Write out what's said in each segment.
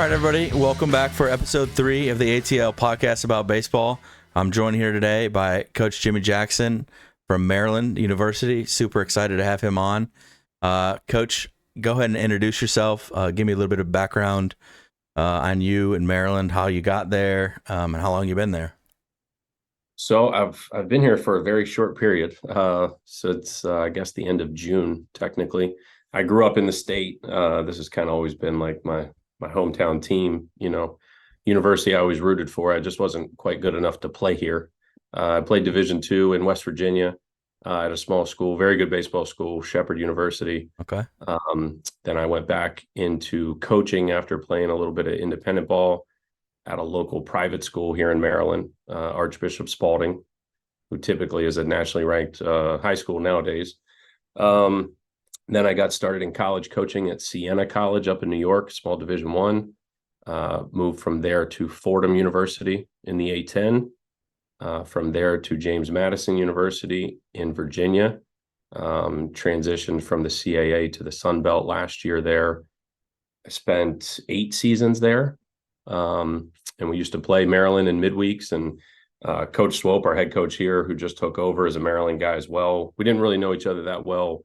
right, everybody. Welcome back for episode 3 of the ATL podcast about baseball. I'm joined here today by Coach Jimmy Jackson from Maryland University. Super excited to have him on. Coach, go ahead and introduce yourself. Give me a little bit of background on you in Maryland, how you got there, and how long you've been there. So I've been here for a very short period. So it's I guess the end of June technically. I grew up in the state. This has kind of always been like my hometown team. University I always rooted for. I just wasn't quite good enough to play here. I played Division II in West Virginia at a small school, very good baseball school, Shepherd University. Okay. Then I went back into coaching after playing a little bit of independent ball at a local private school here in Maryland, Archbishop Spalding, who typically is a nationally ranked high school nowadays. Then I got started in college coaching at Siena College up in New York, small Division I. Moved from there to Fordham University in the A-10. From there to James Madison University in Virginia. Transitioned from the CAA to the Sun Belt last year there. I spent 8 seasons there. And we used to play Maryland in midweeks, and Coach Swope, our head coach here, who just took over, as a Maryland guy as well. We didn't really know each other that well,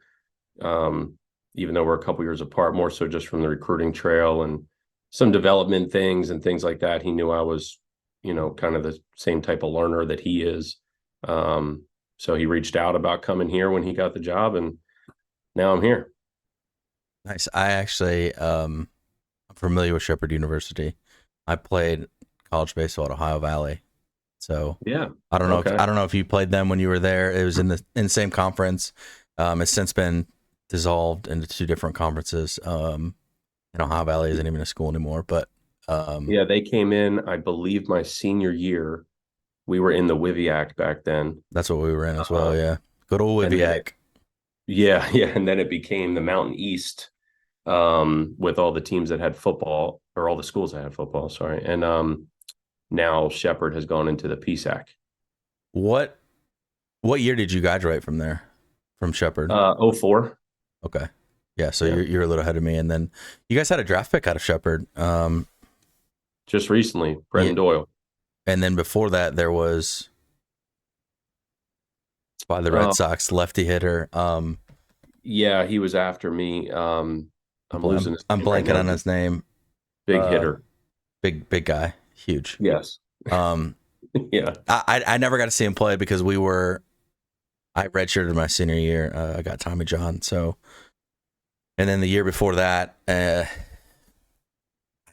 even though we're a couple years apart, more so just from the recruiting trail and some development things and things like that. He knew I was, kind of the same type of learner that he is. So he reached out about coming here when he got the job, and now I'm here. Nice. I actually, I'm familiar with Shepherd University. I played college baseball at Ohio Valley, so yeah. I don't know if you played them when you were there. It was in the same conference. It's since been dissolved into 2 different conferences. And Ohio Valley isn't even a school anymore. But yeah, they came in, I believe, my senior year. We were in the WIVIAC back then. That's what we were in as well. Yeah, good old WIVIAC. Yeah, and then it became the Mountain East. With all the teams that had football, or all the schools that had football, sorry. And now Shepherd has gone into the PSAC. What year did you graduate from there, from Shepherd? 04. Okay. Yeah, so you're a little ahead of me. And then you guys had a draft pick out of Shepherd. Just recently, Brendan Doyle. And then before that, there was, by the Red Sox, lefty hitter. Yeah, he was after me. I'm blanking on his name. Big hitter. Big guy. Huge. Yes. Yeah. I never got to see him play because I redshirted my senior year. I got Tommy John. So, and then the year before that, I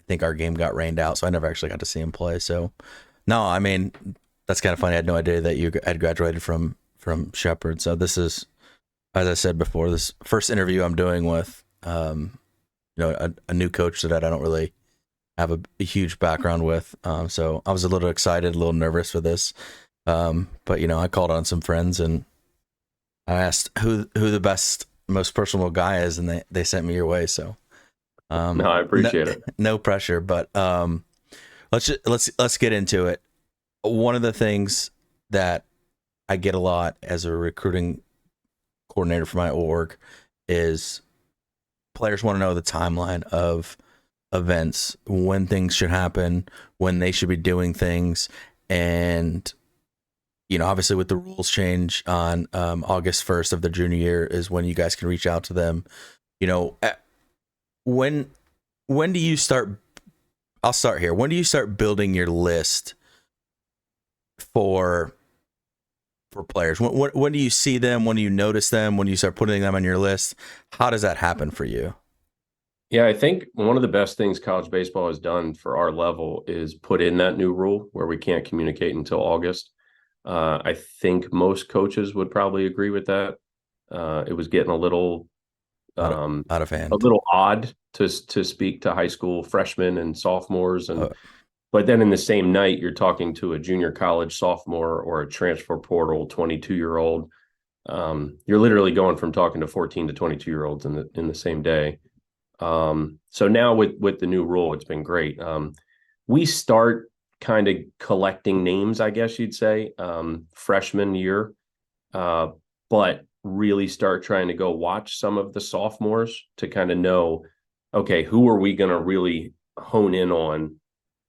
think our game got rained out, so I never actually got to see him play. So, no, I mean, that's kind of funny. I had no idea that you had graduated from Shepherd. So this is, as I said before, this first interview I'm doing with a new coach that I don't really have a huge background with. So I was a little excited, a little nervous for this. But I called on some friends and I asked who the best, most personable guy is, and they sent me your way. So no, I appreciate it. No pressure, but let's get into it. One of the things that I get a lot as a recruiting coordinator for my org is players want to know the timeline of events, when things should happen, when they should be doing things. And, obviously with the rules change on August 1st of their junior year is when you guys can reach out to them. When do you start? I'll start here. When do you start building your list for players? When do you see them? When do you notice them? When do you start putting them on your list? How does that happen for you? Yeah, I think one of the best things college baseball has done for our level is put in that new rule where we can't communicate until August. I think most coaches would probably agree with that. It was getting a little out of hand, a little odd to speak to high school freshmen and sophomores, and but then in the same night you're talking to a junior college sophomore or a transfer portal 22-year-old. You're literally going from talking to 14 to 22-year-olds in the same day. So now with the new rule, it's been great. We start kind of collecting names, I guess you'd say, freshman year, but really start trying to go watch some of the sophomores to kind of know, okay, who are we going to really hone in on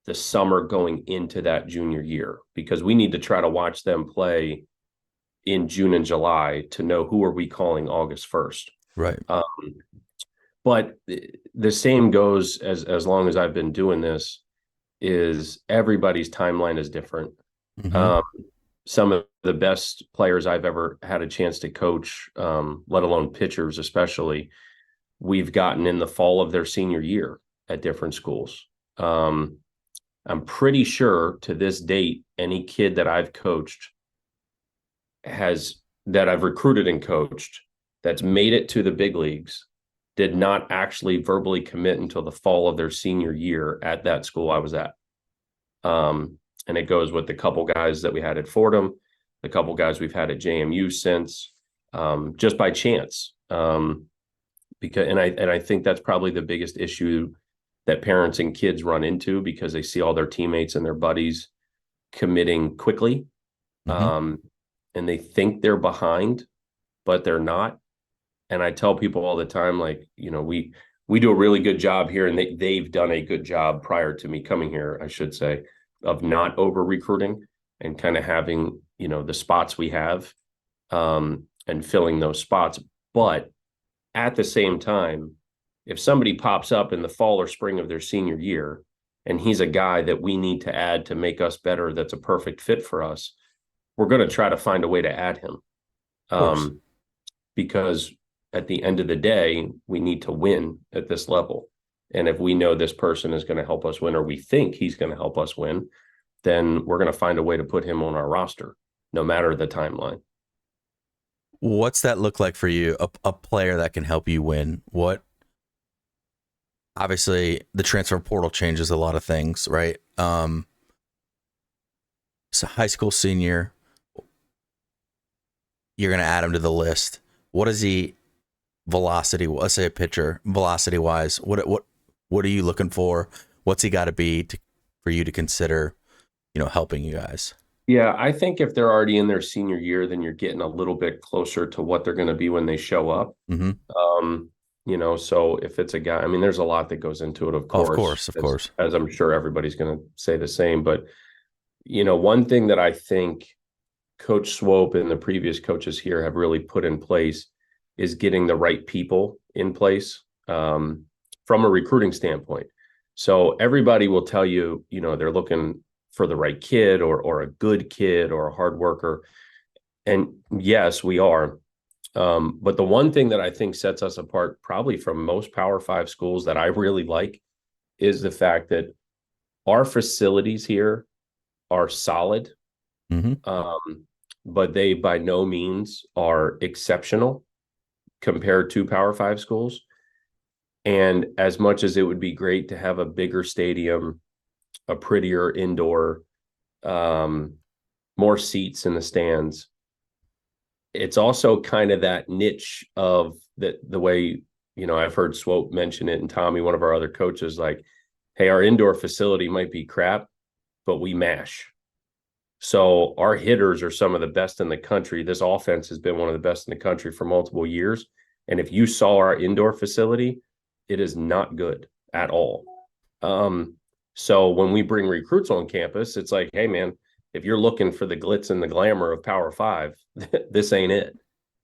the summer going into that junior year, because we need to try to watch them play in June and July to know who are we calling August 1st. Right. But the same goes as long as I've been doing this, is everybody's timeline is different. Mm-hmm. Some of the best players I've ever had a chance to coach, let alone pitchers especially, we've gotten in the fall of their senior year at different schools. I'm pretty sure to this date, any kid that I've coached that I've recruited and coached that's made it to the big leagues did not actually verbally commit until the fall of their senior year at that school I was at. And it goes with the couple guys that we had at Fordham, the couple guys we've had at JMU since, just by chance. I think that's probably the biggest issue that parents and kids run into, because they see all their teammates and their buddies committing quickly. Mm-hmm. And they think they're behind, but they're not. And I tell people all the time, like, we do a really good job here, and they've done a good job prior to me coming here, I should say, of not over recruiting and kind of having, the spots we have, and filling those spots. But at the same time, if somebody pops up in the fall or spring of their senior year, and he's a guy that we need to add to make us better, that's a perfect fit for us, we're going to try to find a way to add him. Of course. Because at the end of the day, we need to win at this level. And if we know this person is going to help us win, or we think he's going to help us win, then we're going to find a way to put him on our roster, no matter the timeline. What's that look like for you? A player that can help you win? Obviously the transfer portal changes a lot of things, right? So high school senior, you're going to add him to the list. What is he velocity? Let's say a pitcher velocity wise. What are you looking for? What's he got to be for you to consider, helping you guys? Yeah, I think if they're already in their senior year, then you're getting a little bit closer to what they're going to be when they show up. Mm-hmm. So if it's a guy, I mean, there's a lot that goes into it, of course. Of course. As I'm sure everybody's going to say the same. But, one thing that I think Coach Swope and the previous coaches here have really put in place is getting the right people in place, from a recruiting standpoint. So everybody will tell you, they're looking for the right kid, or a good kid, or a hard worker. And yes, we are. But the one thing that I think sets us apart probably from most Power 5 schools that I really like is the fact that our facilities here are solid. Mm-hmm. But they by no means are exceptional compared to Power 5 schools. And as much as it would be great to have a bigger stadium, a prettier indoor, more seats in the stands, it's also kind of that niche of the way, I've heard Swope mention it, and Tommy, one of our other coaches, like, hey, our indoor facility might be crap, but we mash. So our hitters are some of the best in the country. This offense has been one of the best in the country for multiple years. And if you saw our indoor facility, it is not good at all. So when we bring recruits on campus, it's like, hey, man, if you're looking for the glitz and the glamour of Power 5, this ain't it.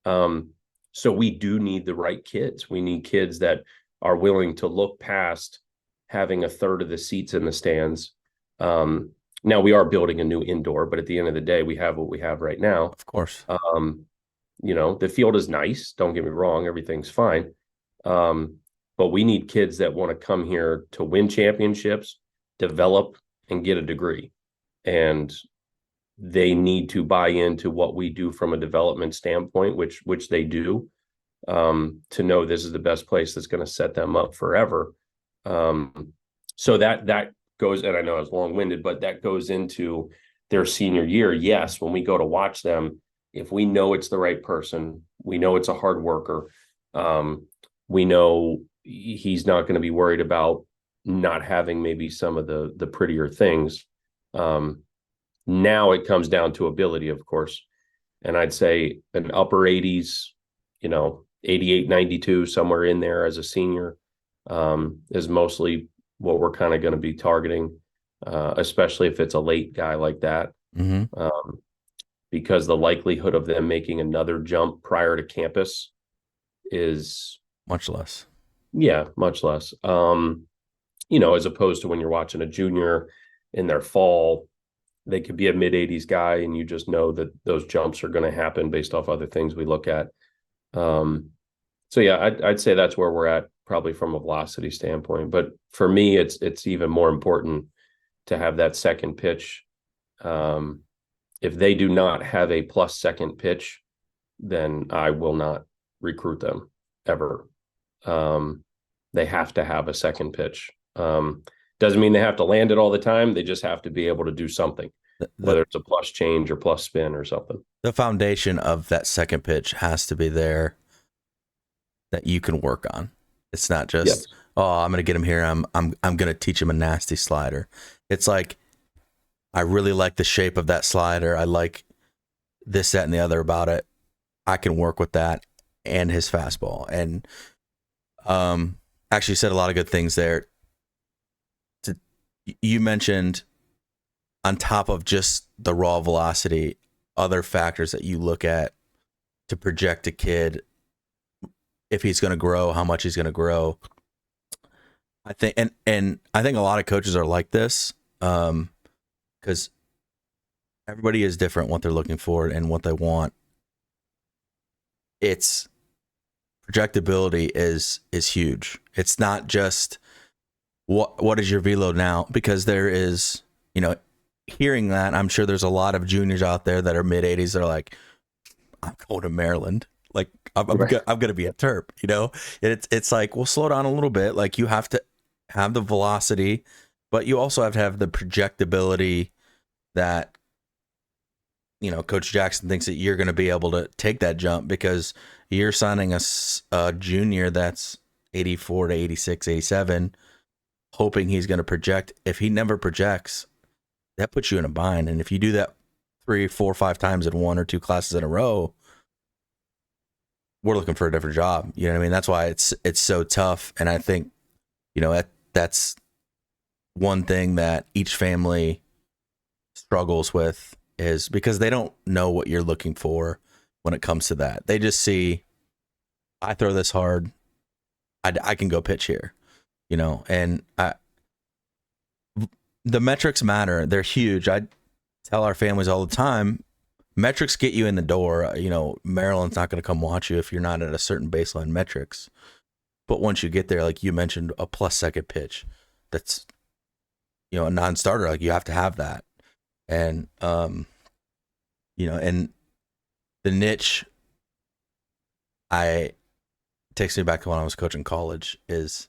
So we do need the right kids. We need kids that are willing to look past having a third of the seats in the stands. Now we are building a new indoor, but at the end of the day, we have what we have right now. Of course. The field is nice. Don't get me wrong. Everything's fine. But we need kids that want to come here to win championships, develop, and get a degree. And they need to buy into what we do from a development standpoint, which they do, to know this is the best place that's going to set them up forever. So that goes, and I know it's long-winded, but that goes into their senior year. Yes, when we go to watch them, if we know it's the right person, we know it's a hard worker, we know he's not going to be worried about not having maybe some of the prettier things. Now it comes down to ability, of course. And I'd say an upper 80s, 88, 92, somewhere in there as a senior, is mostly what we're kind of going to be targeting, especially if it's a late guy like that. Mm-hmm. Because the likelihood of them making another jump prior to campus is Much less. much less. As opposed to when you're watching a junior in their fall, they could be a mid 80s guy, and you just know that those jumps are going to happen based off other things we look at. So yeah, I'd say that's where we're at, probably from a velocity standpoint. But for me, it's even more important to have that second pitch. If they do not have a plus second pitch, then I will not recruit them ever. They have to have a second pitch. Doesn't mean they have to land it all the time. They just have to be able to do something, whether it's a plus change or plus spin or something. The foundation of that second pitch has to be there that you can work on. It's not just, yes, oh, I'm going to get him here. I'm going to teach him a nasty slider. It's like, I really like the shape of that slider. I like this, that, and the other about it. I can work with that and his fastball. And actually said a lot of good things there. You mentioned, on top of just the raw velocity, other factors that you look at to project a kid, if he's going to grow, how much he's going to grow. I think, and I think a lot of coaches are like this, because everybody is different, what they're looking for and what they want. It's projectability is huge. It's not just what is your velo now, because there is, hearing that, I'm sure there's a lot of juniors out there that are mid 80s that are like, I'm going to Maryland. Like, I'm going to be a Terp, It's like, well, slow down a little bit. Like, you have to have the velocity, but you also have to have the projectability that, Coach Jackson thinks that you're going to be able to take that jump, because you're signing a junior that's 84 to 86, 87, hoping he's going to project. If he never projects, that puts you in a bind. And if you do that 3, 4, 5 times in 1 or 2 classes in a row, we're looking for a different job. You know what I mean? That's why it's so tough. And I think, that's one thing that each family struggles with, is because they don't know what you're looking for when it comes to that. They just see, I throw this hard, I can go pitch here, and the metrics matter. They're huge. I tell our families all the time, metrics get you in the door. Maryland's not going to come watch you if you're not at a certain baseline metrics. But once you get there, like you mentioned, a plus second pitch, that's, a non-starter, like you have to have that. And, and the niche, takes me back to when I was coaching college, is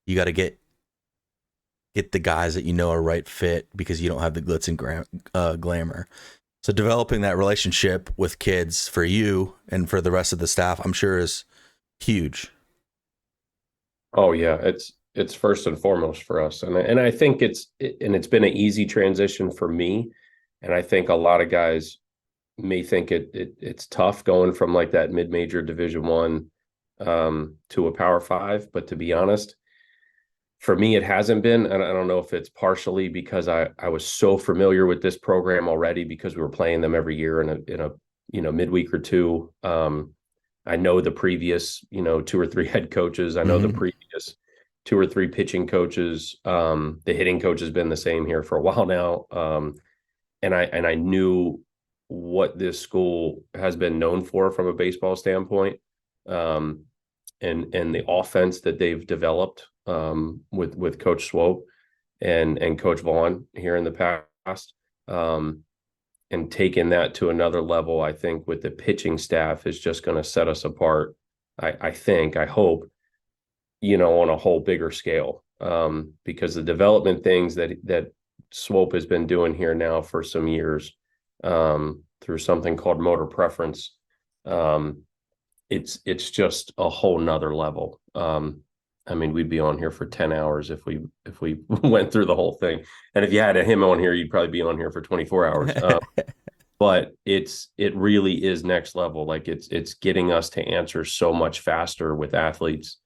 you got to get the guys that are right fit, because you don't have the glitz and glamour. So developing that relationship with kids for you and for the rest of the staff, I'm sure, is huge. Oh yeah, it's first and foremost for us, and I think it's been an easy transition for me, and I think a lot of guys may think it's tough going from like that mid-major Division I to a Power 5, but to be honest, for me it hasn't been. And I don't know if it's partially because I was so familiar with this program already, because we were playing them every year in a midweek or two. I know the previous 2 or 3 head coaches. I know the previous 2 or 3 pitching coaches. The hitting coach has been the same here for a while now. And I knew what this school has been known for from a baseball standpoint, and the offense that they've developed with Coach Swope and Coach Vaughn here in the past, and taking that to another level. I think with the pitching staff is just going to set us apart. I hope, on a whole bigger scale, because the development things that Swope has been doing here now for some years, through something called motor preference, it's just a whole nother level. We'd be on here for 10 hours if we went through the whole thing. And if you had him on here, you'd probably be on here for 24 hours. But it really is next level. Like it's getting us to answer so much faster with athletes.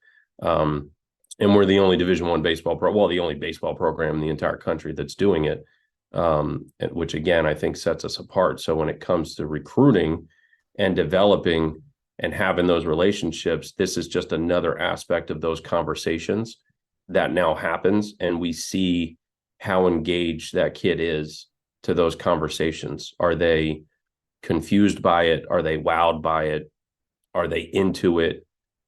And we're the only Division I baseball the only baseball program in the entire country that's doing it, which again I think sets us apart. So when it comes to recruiting and developing and having those relationships, this is just another aspect of those conversations that now happens, and we see how engaged that kid is to those conversations. Are they confused by it? Are they wowed by it? Are they into it?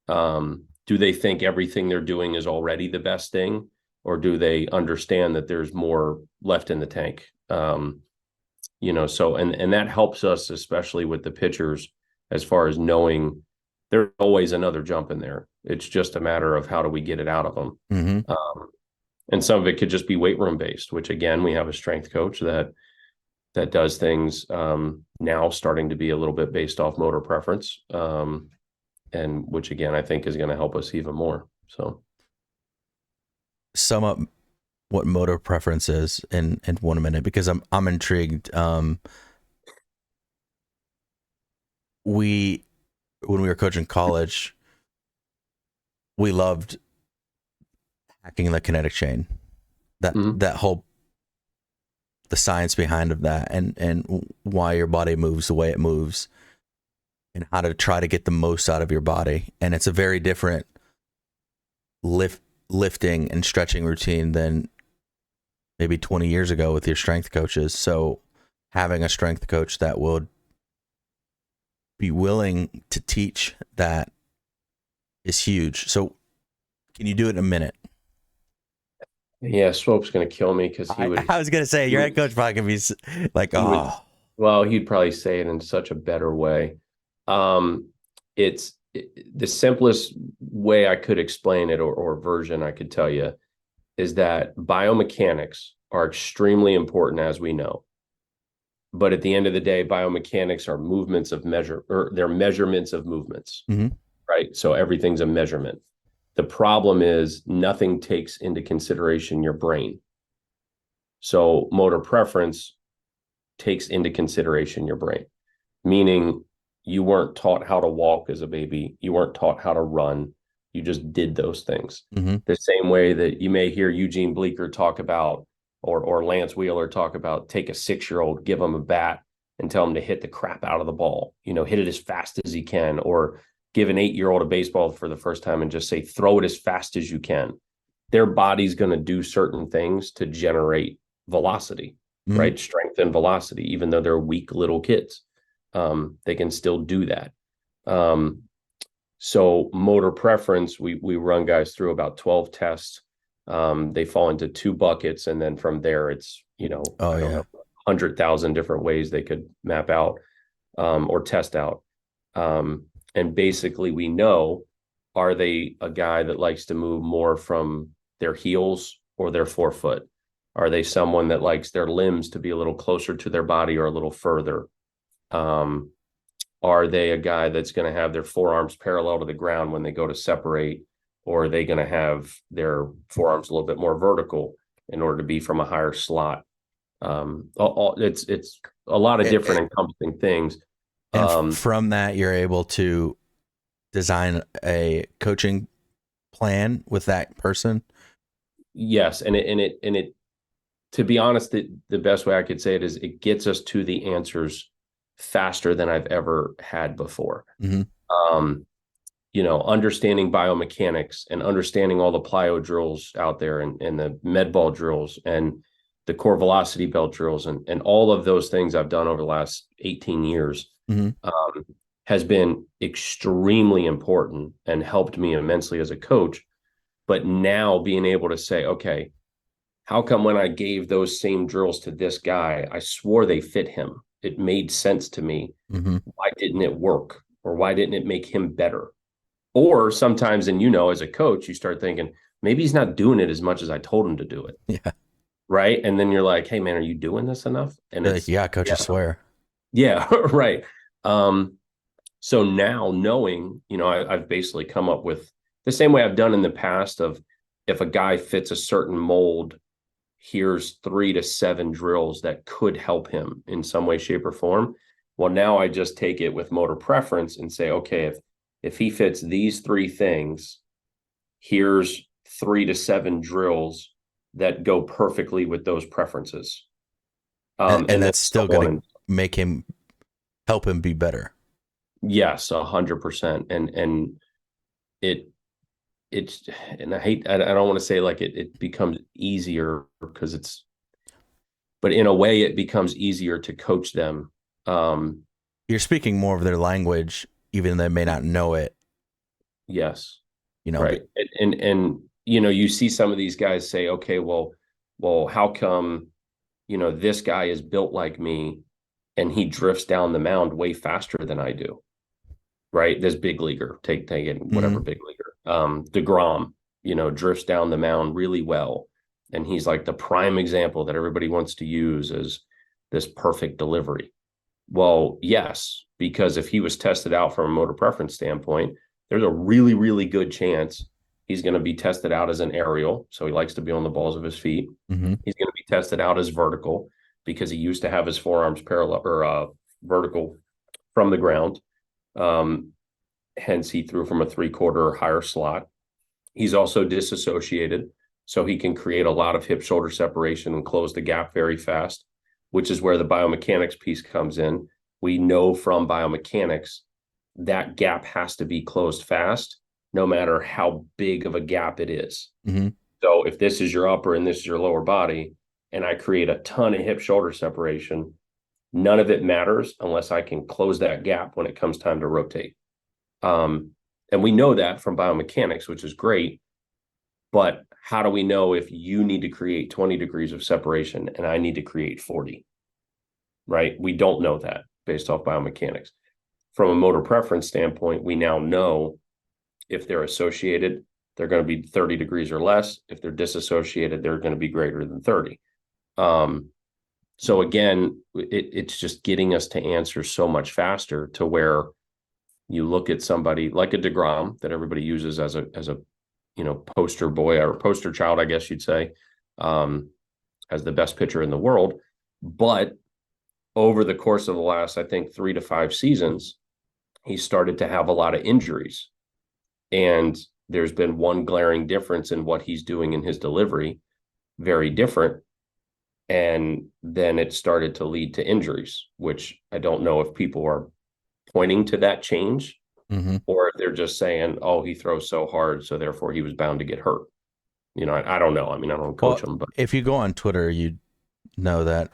Do they think everything they're doing is already the best thing, or do they understand that there's more left in the tank? So and that helps us, especially with the pitchers, as far as knowing there's always another jump in there. It's just a matter of how do we get it out of them. Mm-hmm. And some of it could just be weight room based, which again, we have a strength coach that does things now starting to be a little bit based off motor preference. And which again, I think is going to help us even more. So Sum up what motor preference is in 1 minute, because I'm intrigued. When we were coaching college, we loved hacking the kinetic chain. That whole the science behind of that, and why your body moves the way it moves, and how to try to get the most out of your body. And it's a very different lifting and stretching routine than maybe 20 years ago with your strength coaches. So having a strength coach that would be willing to teach that is huge. So can you do it in a minute? Yeah, Swope's going to kill me because he would. I was going to say, your head coach probably can be like, well, he'd probably say it in such a better way. It's the simplest way I could explain it, or version I could tell you, is that biomechanics are extremely important, as we know. But at the end of the day, biomechanics are movements of measure, or they're measurements of movements, right? So everything's a measurement. The problem is nothing takes into consideration your brain. So motor preference takes into consideration your brain, meaning you weren't taught how to walk as a baby. You weren't taught how to run. You just did those things. The same way that you may hear Eugene Bleecker talk about, or Lance Wheeler talk about, take a 6-year-old, give him a bat and tell him to hit the crap out of the ball, hit it as fast as he can, or give an 8-year-old a baseball for the first time and just say, throw it as fast as you can. Their body's going to do certain things to generate velocity, right? Strength and velocity, even though they're weak little kids. They can still do that. So motor preference, we run guys through about 12 tests. They fall into 2 buckets. And then from there, it's, 100,000 different ways they could map out or test out. And basically we know, are they a guy that likes to move more from their heels or their forefoot? Are they someone that likes their limbs to be a little closer to their body or a little further? Are they a guy that's going to have their forearms parallel to the ground when they go to separate, or are they going to have their forearms a little bit more vertical in order to be from a higher slot? It's a lot of different encompassing things. And from that, you're able to design a coaching plan with that person. Yes. And it, to be honest, the best way I could say it is it gets us to the answers faster than I've ever had before. Understanding biomechanics and understanding all the plyo drills out there, and the med ball drills and the core velocity belt drills, and all of those things I've done over the last 18 years has been extremely important and helped me immensely as a coach. But now being able to say, okay, how come when I gave those same drills to this guy, I swore they fit him? It made sense to me. Why didn't it work? Or why didn't it make him better? Or sometimes, and as a coach, you start thinking, maybe he's not doing it as much as I told him to do it. Yeah. Right. And then you're like, hey, man, are you doing this enough? And it's like, coach, I swear. Yeah. Right. So now knowing, I've basically come up with the same way I've done in the past of, if a guy fits a certain mold, here's 3 to 7 drills that could help him in some way, shape, or form. Well, now I just take it with motor preference and say, okay, if he fits these 3 things, here's 3 to 7 drills that go perfectly with those preferences. And then that's still going to make him, help him be better. Yes, 100%. And it's, and I don't want to say like it becomes easier because but in a way it becomes easier to coach them. You're speaking more of their language, even though they may not know it. Yes. You know, right. And you see some of these guys say, okay, well, how come, this guy is built like me and he drifts down the mound way faster than I do. Right. This big leaguer, take it, whatever big leaguer. DeGrom, drifts down the mound really well. And he's like the prime example that everybody wants to use as this perfect delivery. Well, yes, because if he was tested out from a motor preference standpoint, there's a really, really good chance he's going to be tested out as an aerial. So he likes to be on the balls of his feet. Mm-hmm. He's going to be tested out as vertical because he used to have his forearms parallel or vertical from the ground. Hence, he threw from a 3/4 or higher slot. He's also disassociated, so he can create a lot of hip shoulder separation and close the gap very fast, which is where the biomechanics piece comes in. We know from biomechanics that gap has to be closed fast, no matter how big of a gap it is. Mm-hmm. So if this is your upper and this is your lower body, and I create a ton of hip shoulder separation, none of it matters unless I can close that gap when it comes time to rotate. And we know that from biomechanics, which is great. But how do we know if you need to create 20 degrees of separation and I need to create 40? Right? We don't know that based off biomechanics. From a motor preference standpoint, we now know if they're associated, they're going to be 30 degrees or less. If they're disassociated, they're going to be greater than 30. So again, it's just getting us to answer so much faster to where you look at somebody like a DeGrom that everybody uses as a poster boy or poster child, I guess you'd say, as the best pitcher in the world. But over the course of the last, I think, 3 to 5 seasons, he started to have a lot of injuries. And there's been one glaring difference in what he's doing in his delivery, very different. And then it started to lead to injuries, which I don't know if people are pointing to that change, or if they're just saying, oh, he throws so hard, so therefore he was bound to get hurt. I don't know. I mean, I don't coach him, but if you go on Twitter, you know that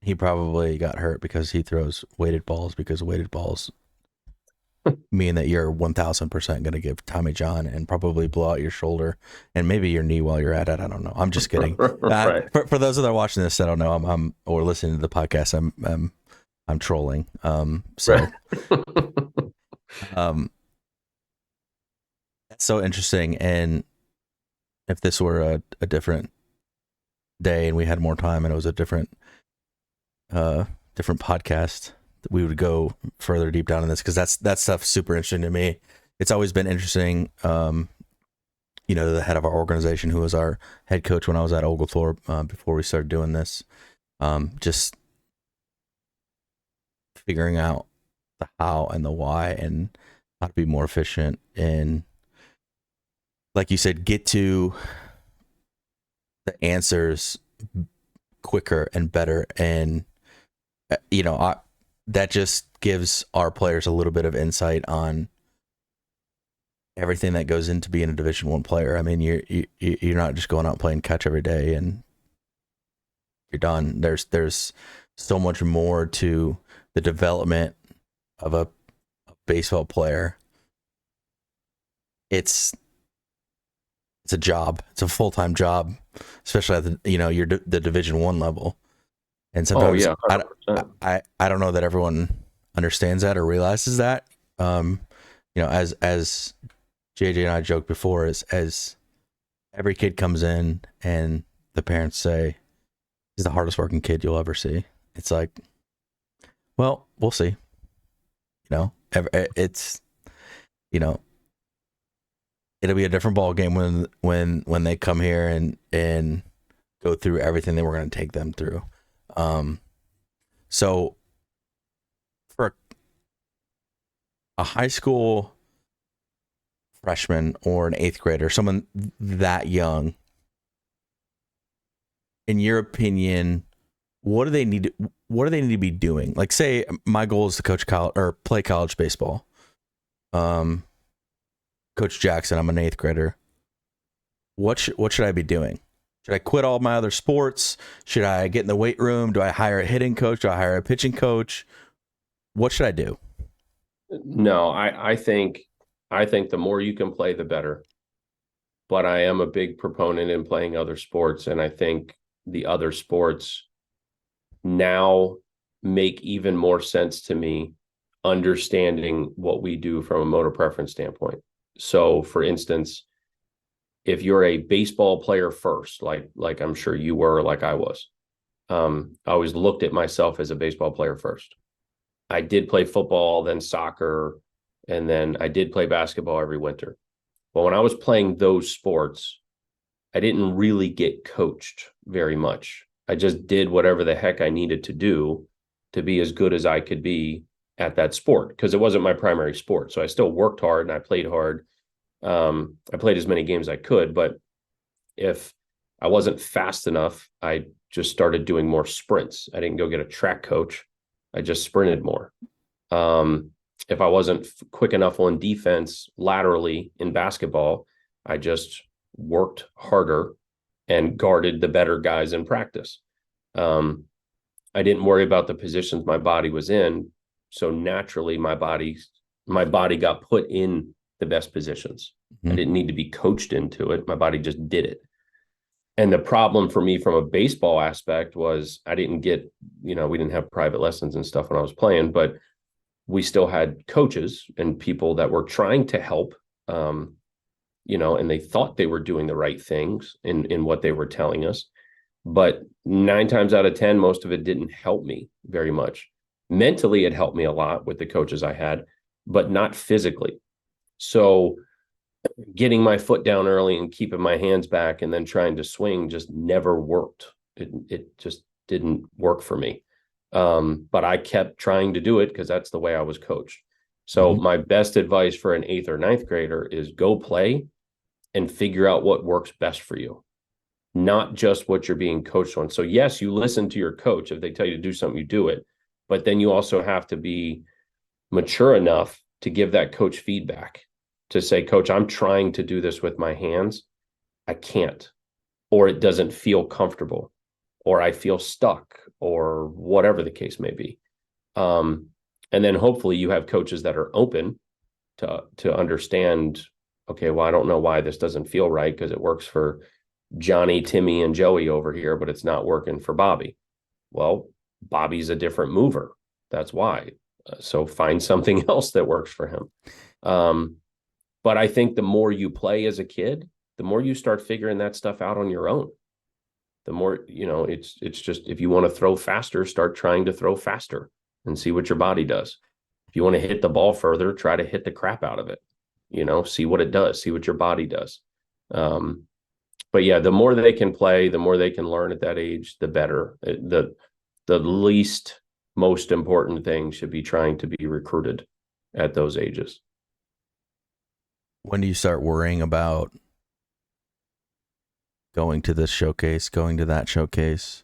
he probably got hurt because he throws weighted balls, because weighted balls mean that you're 1,000% going to give Tommy John and probably blow out your shoulder and maybe your knee while you're at it. I don't know. I'm just kidding. Right. For those that are watching this, I don't know. I'm or listening to the podcast. I'm trolling. That's so interesting. And if this were a different day and we had more time and it was a different podcast, we would go further deep down in this, because that stuff's super interesting to me. It's always been interesting. The head of our organization, who was our head coach when I was at Oglethorpe, before we started doing this, just figuring out the how and the why and how to be more efficient and, like you said, get to the answers quicker and better. And that just gives our players a little bit of insight on everything that goes into being a Division I player. I mean, you're not just going out and playing catch every day and you're done. There's so much more to the development of a baseball player. It's a job. It's a full-time job, especially at the Division I level. And sometimes I don't know that everyone understands that or realizes that. As JJ and I joked before, as every kid comes in and the parents say he's the hardest working kid you'll ever see, it's like, well, we'll see. It's it'll be a different ball game when they come here and go through everything that we're going to take them through. So for a high school freshman or an eighth grader, someone that young, in your opinion, what do they need to be doing? Like, say my goal is to coach college or play college baseball. Coach Jackson, I'm an eighth grader. What should I be doing? Should I quit all my other sports? Should I get in the weight room? Do I hire a hitting coach? Do I hire a pitching coach? What should I do? No, I think the more you can play, the better. But I am a big proponent in playing other sports, and I think the other sports now make even more sense to me, understanding what we do from a motor preference standpoint. So, for instance, if you're a baseball player first, like I'm sure you were, like I was, I always looked at myself as a baseball player first. I did play football, then soccer, and then I did play basketball every winter. But when I was playing those sports, I didn't really get coached very much. I just did whatever the heck I needed to do to be as good as I could be at that sport, because it wasn't my primary sport. So I still worked hard and I played hard. I played as many games as I could, but if I wasn't fast enough, I just started doing more sprints. I didn't go get a track coach. I just sprinted more. If I wasn't quick enough on defense laterally in basketball, I just worked harder and guarded the better guys in practice. I didn't worry about the positions my body was in. So naturally my body got put in the best positions. Mm-hmm. I didn't need to be coached into it. My body just did it. And the problem for me from a baseball aspect was I didn't get, we didn't have private lessons and stuff when I was playing, but we still had coaches and people that were trying to help, and they thought they were doing the right things in what they were telling us. But 9 times out of 10, most of it didn't help me very much. Mentally, it helped me a lot with the coaches I had, but not physically. So getting my foot down early and keeping my hands back and then trying to swing just never worked. It just didn't work for me. But I kept trying to do it because that's the way I was coached. So my best advice for an 8th or 9th grader is go play and figure out what works best for you, not just what you're being coached on. So yes, you listen to your coach. If they tell you to do something, you do it. But then you also have to be mature enough to give that coach feedback, to say, coach, I'm trying to do this with my hands. I can't, or it doesn't feel comfortable, or I feel stuck, or whatever the case may be. And then hopefully you have coaches that are open to understand, okay, well, I don't know why this doesn't feel right because it works for Johnny, Timmy, and Joey over here, but it's not working for Bobby. Well, Bobby's a different mover. That's why. So find something else that works for him. But I think the more you play as a kid, the more you start figuring that stuff out on your own. The more, it's just, if you want to throw faster, start trying to throw faster and see what your body does. If you want to hit the ball further, try to hit the crap out of it, see what it does, see what your body does. But yeah, the more they can play, the more they can learn at that age, the better. The least most important thing should be trying to be recruited at those ages. When do you start worrying about going to this showcase, going to that showcase?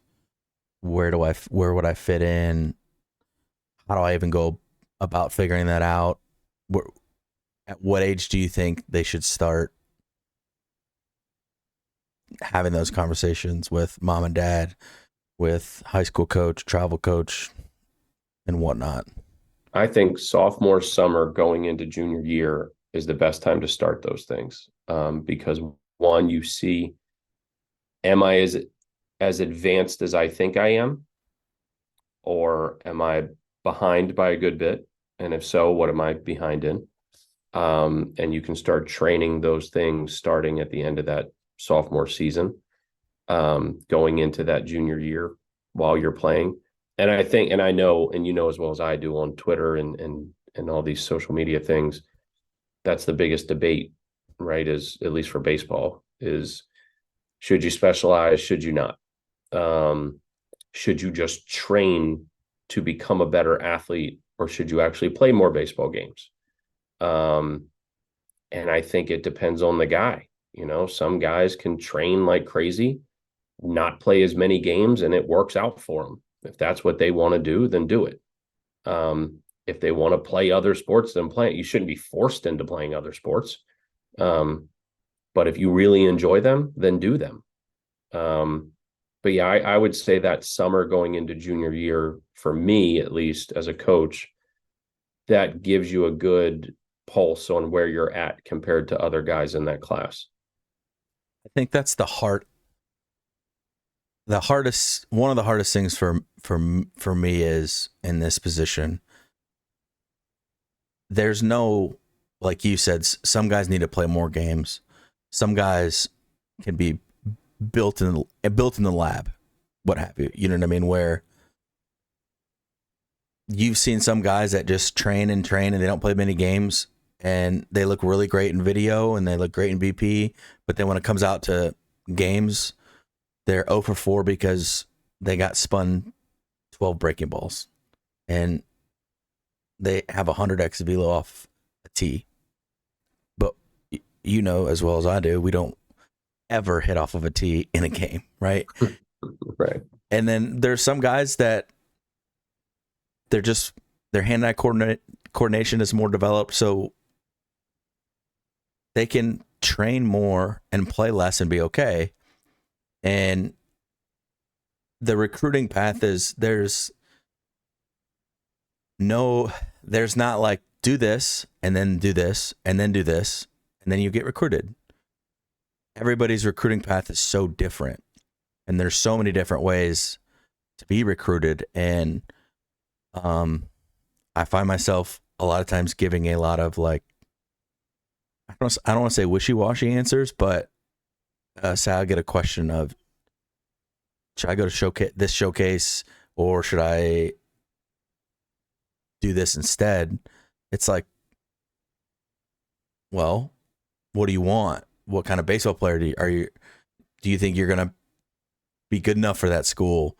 Where would I fit in? How do I even go about figuring that out? At what age do you think they should start having those conversations with mom and dad, with high school coach, travel coach, and whatnot? I think sophomore summer going into junior year is the best time to start those things. Because one, you see, am I as advanced as I think I am? Or am I behind by a good bit? And if so, what am I behind in? And you can start training those things starting at the end of that sophomore season, going into that junior year while you're playing. And I think, and I know, and as well as I do on Twitter and all these social media things, that's the biggest debate, right? Is, at least for baseball, is should you specialize? Should you not? Should you just train to become a better athlete, or should you actually play more baseball games? And I think it depends on the guy. Some guys can train like crazy, not play as many games, and it works out for them. If that's what they want to do, then do it. If they want to play other sports, then play it. You shouldn't be forced into playing other sports. But if you really enjoy them, then do them. But yeah, I would say that summer going into junior year, for me, at least as a coach, that gives you a good pulse on where you're at compared to other guys in that class. I think that's one of the hardest things for me is in this position. There's no, like you said, some guys need to play more games. Some guys can be built in the lab, what have you. You know what I mean? Where you've seen some guys that just train and they don't play many games and they look really great in video and they look great in BP, but then when it comes out to games, they're 0 for 4 because they got spun 12 breaking balls and they have 100x velo off a tee. But you know as well as I do, we don't ever hit off of a tee in a game, right? Right. And then there's some guys that their hand-eye coordination is more developed, so they can train more and play less and be okay. And the recruiting path is there's not like do this and then do this and then do this and then you get recruited. Everybody's recruiting path is so different, and there's so many different ways to be recruited. And I find myself a lot of times giving a lot of like, I don't want to say wishy-washy answers, but say I get a question of, should I go to this showcase or should I do this instead? It's like, well, what do you want? What kind of baseball player do you think you're going to be good enough for that school?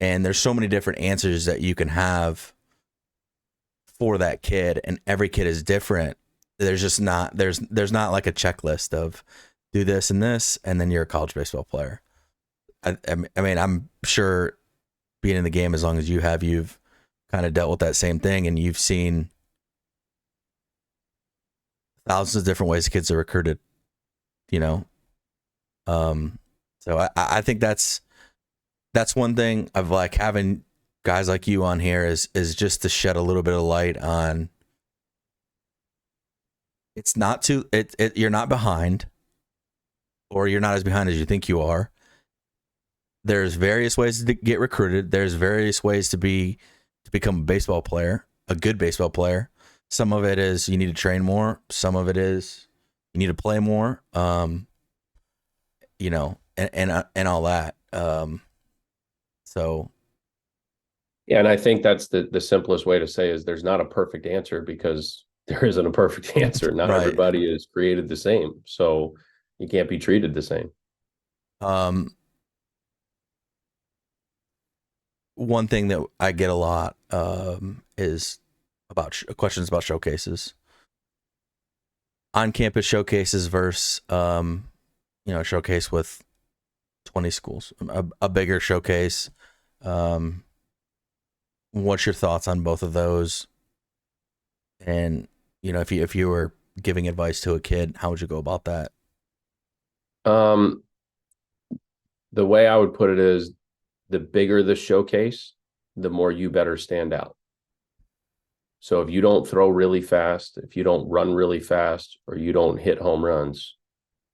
And there's so many different answers that you can have for that kid, and every kid is different. There's just not there's not like a checklist of do this and this and then you're a college baseball player. I mean, I'm sure being in the game as long as you have, you've kind of dealt with that same thing, and you've seen thousands of different ways kids are recruited, you know? So I think that's one thing of like having guys like you on here is just to shed a little bit of light on, it's not too, you're not behind, or you're not as behind as you think you are. There's various ways to get recruited. There's various ways to become a baseball player, a good baseball player. Some of it is you need to train more. Some of it is you need to play more. You know, and all that. So. Yeah, and I think that's the simplest way to say is there's not a perfect answer, because there isn't a perfect answer. Not Right. Everybody is created the same, so you can't be treated the same. One thing that I get a lot is about questions about showcases, on-campus showcases versus showcase with 20 schools, a bigger showcase. What's your thoughts on both of those? And if you were giving advice to a kid, how would you go about that? The way I would put it is, the bigger the showcase, the more you better stand out. So if you don't throw really fast, if you don't run really fast, or you don't hit home runs,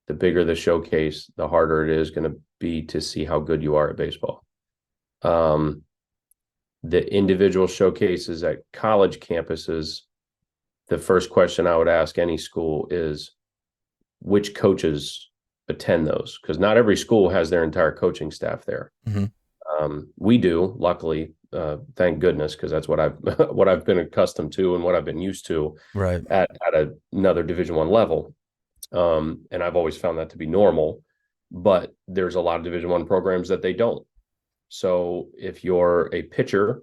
the bigger the showcase, the harder it is going to be to see how good you are at baseball. The individual showcases at college campuses, the first question I would ask any school is, which coaches attend those? Because not every school has their entire coaching staff there. Mm-hmm. We do, luckily, thank goodness, because that's what I've been accustomed to and what I've been used to, right, at another Division I level. And I've always found that to be normal, but there's a lot of Division I programs that they don't. So if you're a pitcher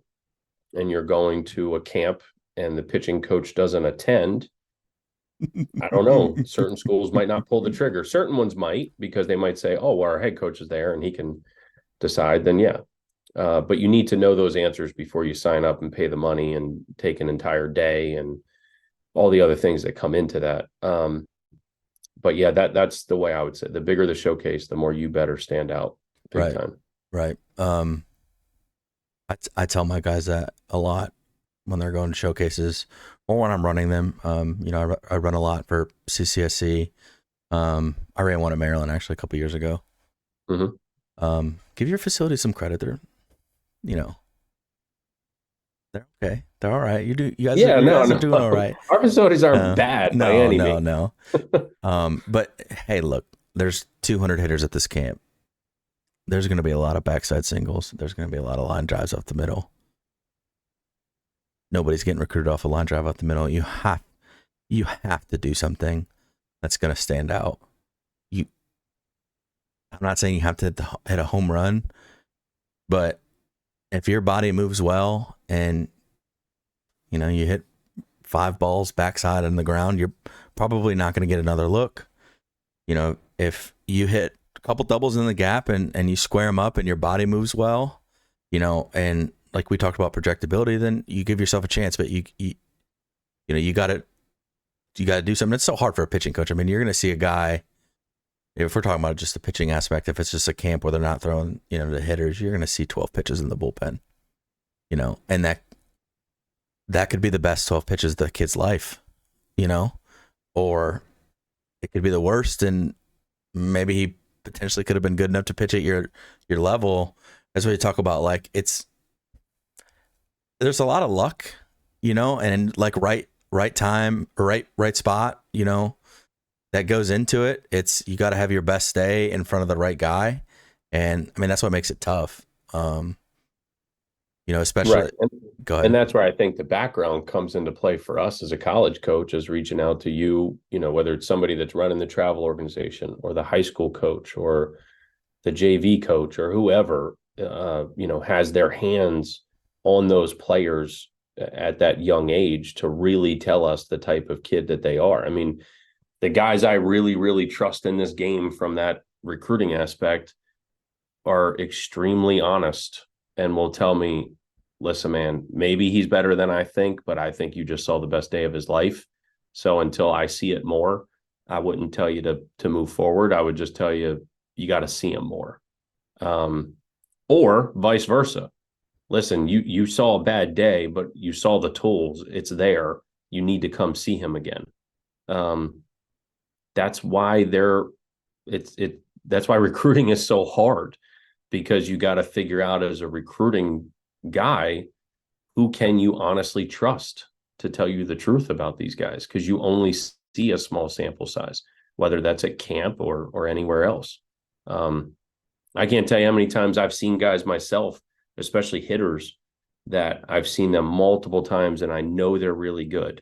and you're going to a camp and the pitching coach doesn't attend, I don't know. Certain schools might not pull the trigger. Certain ones might, because they might say, "Oh, well, our head coach is there and he can decide." Then yeah, but you need to know those answers before you sign up and pay the money and take an entire day and all the other things that come into that. But yeah, that's the way I would say. The bigger the showcase, the more you better stand out big Right. time. Right. I tell my guys that a lot when they're going to showcases or when I'm running them. I run a lot for CCSC. I ran one at Maryland actually a couple years ago. Give your facility some credit. They're okay. They're all right. You guys are doing all right. Our facilities aren't bad by any means. No. But hey, look, there's 200 hitters at this camp. There's going to be a lot of backside singles. There's going to be a lot of line drives off the middle. Nobody's getting recruited off a line drive off the middle. You have to do something that's going to stand out. I'm not saying you have to hit a home run, but if your body moves well and you hit 5 balls backside on the ground, you're probably not going to get another look. If you hit a couple doubles in the gap and you square them up and your body moves well, and like we talked about projectability, then you give yourself a chance. But you got to do something. It's so hard for a pitching coach. I mean, you're going to see a guy. If we're talking about just the pitching aspect, if it's just a camp where they're not throwing, the hitters, you're going to see 12 pitches in the bullpen, and that could be the best 12 pitches of the kid's life, or it could be the worst. And maybe he potentially could have been good enough to pitch at your level. That's what you talk about. Like there's a lot of luck, and like right time or right spot, that goes into it. You got to have your best day in front of the right guy. And I mean, that's what makes it tough. Especially right. Go ahead. And that's where I think the background comes into play for us as a college coach, is reaching out to you, whether it's somebody that's running the travel organization or the high school coach or the JV coach or whoever, has their hands on those players at that young age to really tell us the type of kid that they are. I mean, the guys I really, really trust in this game from that recruiting aspect are extremely honest and will tell me, listen, man, maybe he's better than I think, but I think you just saw the best day of his life. So until I see it more, I wouldn't tell you to move forward. I would just tell you got to see him more. Or vice versa. Listen, you saw a bad day, but you saw the tools. It's there. You need to come see him again. That's why that's why recruiting is so hard, because you got to figure out as a recruiting guy, who can you honestly trust to tell you the truth about these guys? Because you only see a small sample size, whether that's at camp or anywhere else. I can't tell you how many times I've seen guys myself, especially hitters, that I've seen them multiple times and I know they're really good.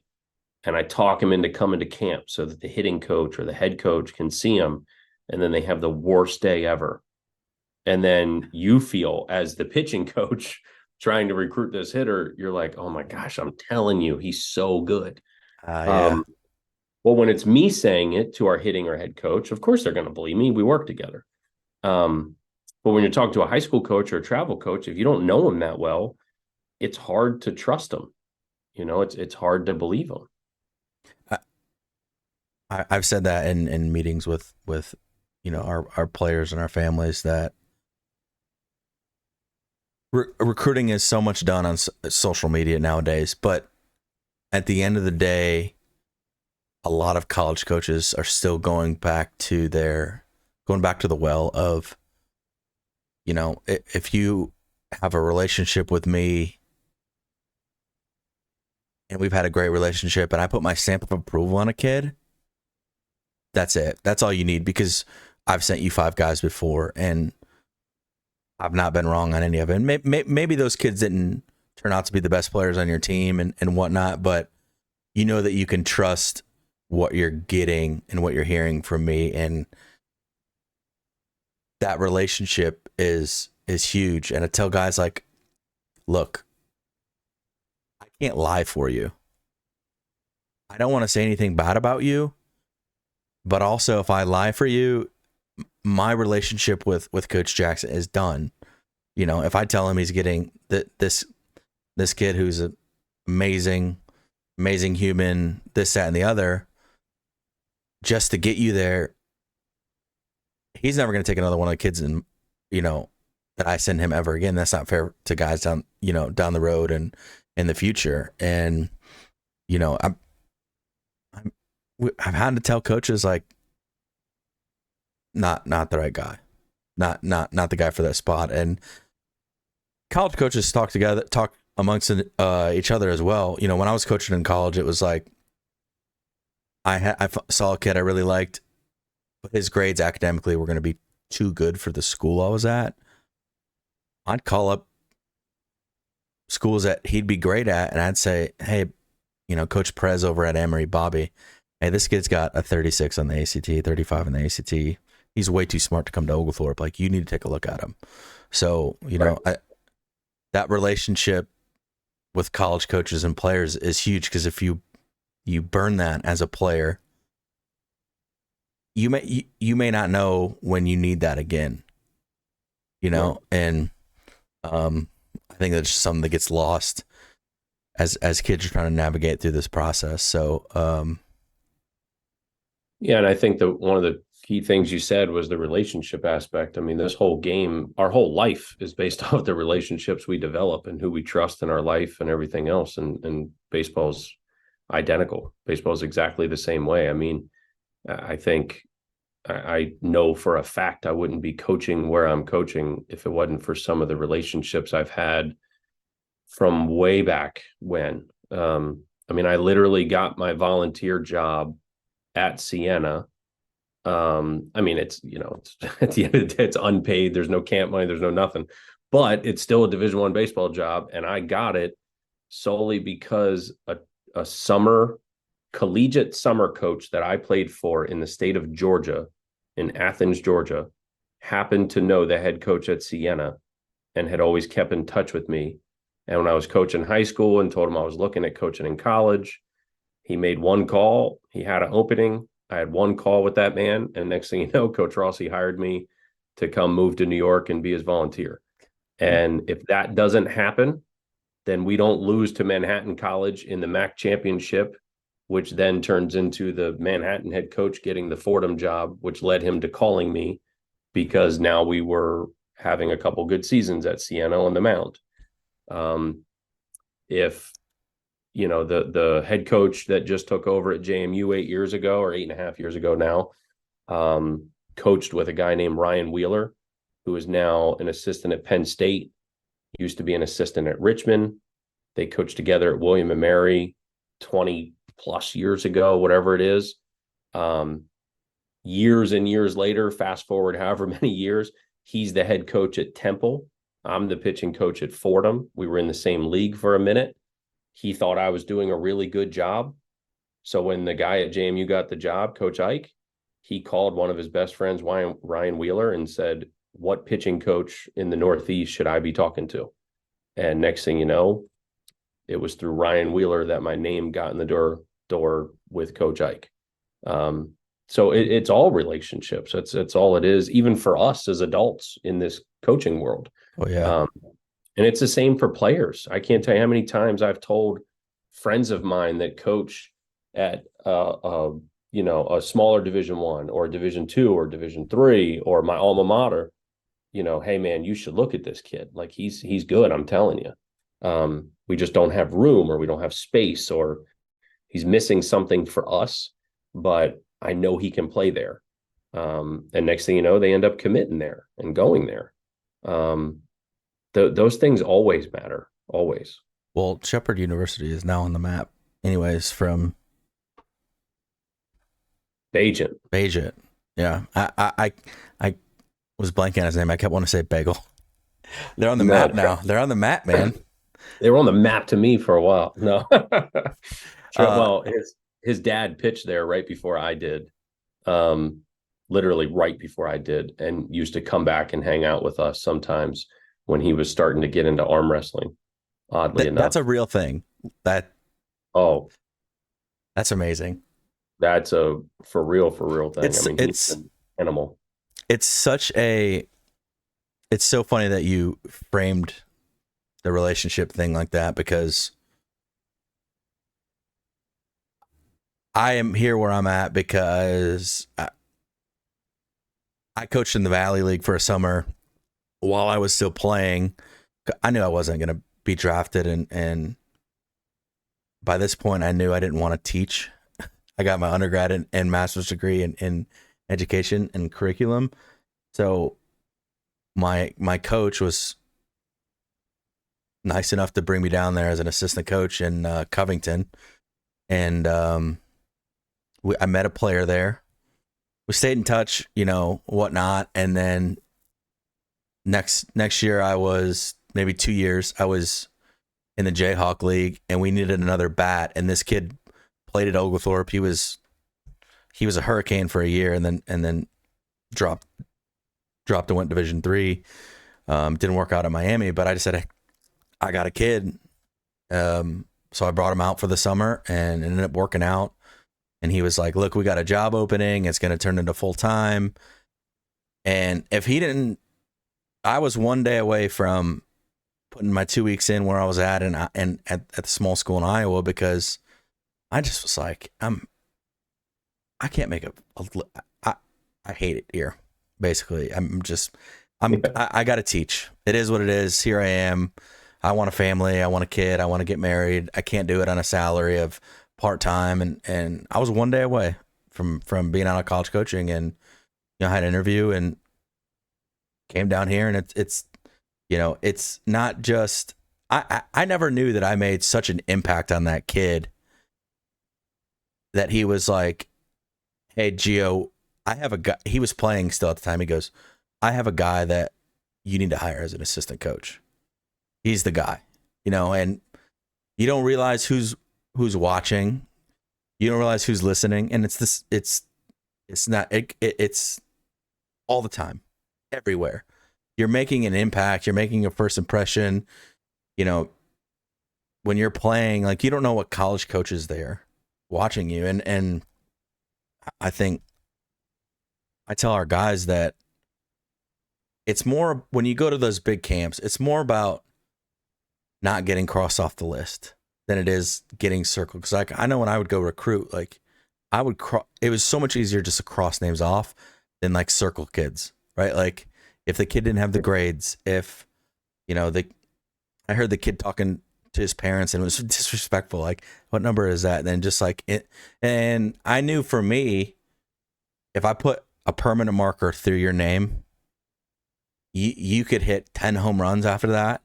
And I talk them into coming to camp so that the hitting coach or the head coach can see them. And then they have the worst day ever. And then you feel, as the pitching coach trying to recruit this hitter, you're like, oh my gosh, I'm telling you, he's so good. Yeah. Well, when it's me saying it to our hitting or head coach, of course they're going to believe me. We work together. But when you're talking to a high school coach or a travel coach, if you don't know them that well, it's hard to trust them. It's hard to believe them. I've said that in meetings with our players and our families, that recruiting is so much done on social media nowadays, but at the end of the day, a lot of college coaches are still going back to the well of, if you have a relationship with me and we've had a great relationship and I put my stamp of approval on a kid, that's it. That's all you need, because I've sent you 5 guys before and I've not been wrong on any of it. And maybe those kids didn't turn out to be the best players on your team and whatnot, but you know that you can trust what you're getting and what you're hearing from me. And that relationship is huge. And I tell guys, like, look, I can't lie for you. I don't want to say anything bad about you, but also if I lie for you, my relationship with Coach Jackson is done. You know, if I tell him he's getting this kid who's an amazing human, this, that, and the other, just to get you there, he's never going to take another one of the kids and, you know, that I send him ever again. That's not fair to guys down the road and in the future. And, you know, I've had to tell coaches, like, not the right guy, not the guy for that spot. And college coaches talk amongst each other as well. You know, when I was coaching in college, it was like I saw a kid I really liked, but his grades academically were going to be too good for the school I was at. I'd call up schools that he'd be great at, and I'd say, hey, you know, Coach Perez over at Emory, Bobby, hey, this kid's got a 36 on the ACT, 35 on the ACT. He's way too smart to come to Oglethorpe. Like, you need to take a look at him. So, you know, that relationship with college coaches and players is huge, because if you burn that as a player, you may not know when you need that again. You know, and I think that's just something that gets lost as kids are trying to navigate through this process. So, yeah, and I think that one of the key things you said was the relationship aspect. I mean, this whole game, our whole life is based off the relationships we develop and who we trust in our life and everything else. And baseball's identical. Baseball's exactly the same way. I mean, I think I know for a fact I wouldn't be coaching where I'm coaching if it wasn't for some of the relationships I've had from way back when. I mean, I literally got my volunteer job at Siena. I mean, it's, you know, it's at the end of the day, it's unpaid. There's no camp money. There's no nothing, but it's still a Division I baseball job. And I got it solely because a collegiate summer coach that I played for in the state of Georgia, in Athens, Georgia, happened to know the head coach at Siena and had always kept in touch with me. And when I was coaching high school and told him I was looking at coaching in college, he made one call. He had an opening. I had one call with that man. And next thing you know, Coach Rossi hired me to come move to New York and be his volunteer. And if that doesn't happen, then we don't lose to Manhattan College in the MAC championship, which then turns into the Manhattan head coach getting the Fordham job, which led him to calling me because now we were having a couple good seasons at Siena on the mound. If, you know, the head coach that just took over at JMU 8 years ago, or 8.5 years ago now, coached with a guy named Ryan Wheeler, who is now an assistant at Penn State, used to be an assistant at Richmond. They coached together at William & Mary 20 plus years ago, whatever it is. Years and years later, fast forward however many years, he's the head coach at Temple. I'm the pitching coach at Fordham. We were in the same league for a minute. He thought I was doing a really good job. So when the guy at JMU got the job, Coach Ike, he called one of his best friends, Ryan Wheeler, and said, what pitching coach in the Northeast should I be talking to? And next thing you know, it was through Ryan Wheeler that my name got in the door with Coach Ike. So it's all relationships. It's all it is, even for us as adults in this coaching world. oh yeah, And it's the same for players. I can't tell you how many times I've told friends of mine that coach at you know, a smaller Division I or Division II or Division III or my alma mater, you know, hey man, you should look at this kid. Like he's good. I'm telling you. We just don't have room, or we don't have space, or he's missing something for us, but I know he can play there. And next thing you know, they end up committing there and going there. Those things always matter, always. Well, Shepherd University is now on the map, anyways, from Bagent. Yeah, I was blanking on his name. I kept wanting to say Bagel. They're on the map now. They're on the map, man. They were on the map to me for a while. No, well, his dad pitched there right before I did, literally right before I did, and used to come back and hang out with us sometimes when he was starting to get into arm wrestling. Oddly enough, that's a real thing. Oh, That's amazing. That's a for real thing. I It's mean, he's it's an animal. it's such a it's so funny that you framed the relationship thing like that, because I am here where I'm at because I coached in the Valley League for a summer while I was still playing. I knew I wasn't going to be drafted, and by this point, I knew I didn't want to teach. I got my undergrad and master's degree in education and curriculum. So my coach was nice enough to bring me down there as an assistant coach in Covington, and I met a player there. We stayed in touch, whatnot, and then next year I was maybe 2 years. I was in the Jayhawk League, and we needed another bat, and this kid played at Oglethorpe. He was a Hurricane for a year, and then dropped and went Division III. Didn't work out at Miami, but I just said, I got a kid. So I brought him out for the summer, and it ended up working out. And he was like, look, we got a job opening. It's going to turn into full time. And if he didn't, I was one day away from putting my 2 weeks in where I was at, and at the small school in Iowa, because I just was like, I can't make I hate it here. Basically, I got to teach. It is what it is. Here I am. I want a family. I want a kid. I want to get married. I can't do it on a salary of part-time. And I was one day away from being out of college coaching, and, I had an interview and came down here, and it's not just, I never knew that I made such an impact on that kid, that he was like, hey, Gio, I have a guy. He was playing still at the time. He goes, I have a guy that you need to hire as an assistant coach. He's the guy, and you don't realize who's watching. You don't realize who's listening. And it's all the time, everywhere. You're making an impact. You're making a first impression. When you're playing, like, you don't know what college coach is there watching you. And I think I tell our guys that it's more, when you go to those big camps, it's more about not getting crossed off the list than it is getting circled. Because, like, I know when I would go recruit, like, it was so much easier just to cross names off than, like, circle kids, right? Like, if the kid didn't have the grades, if, I heard the kid talking to his parents and it was disrespectful. Like, what number is that? And then just like it, and I knew for me, if I put a permanent marker through your name, you could hit 10 home runs after that.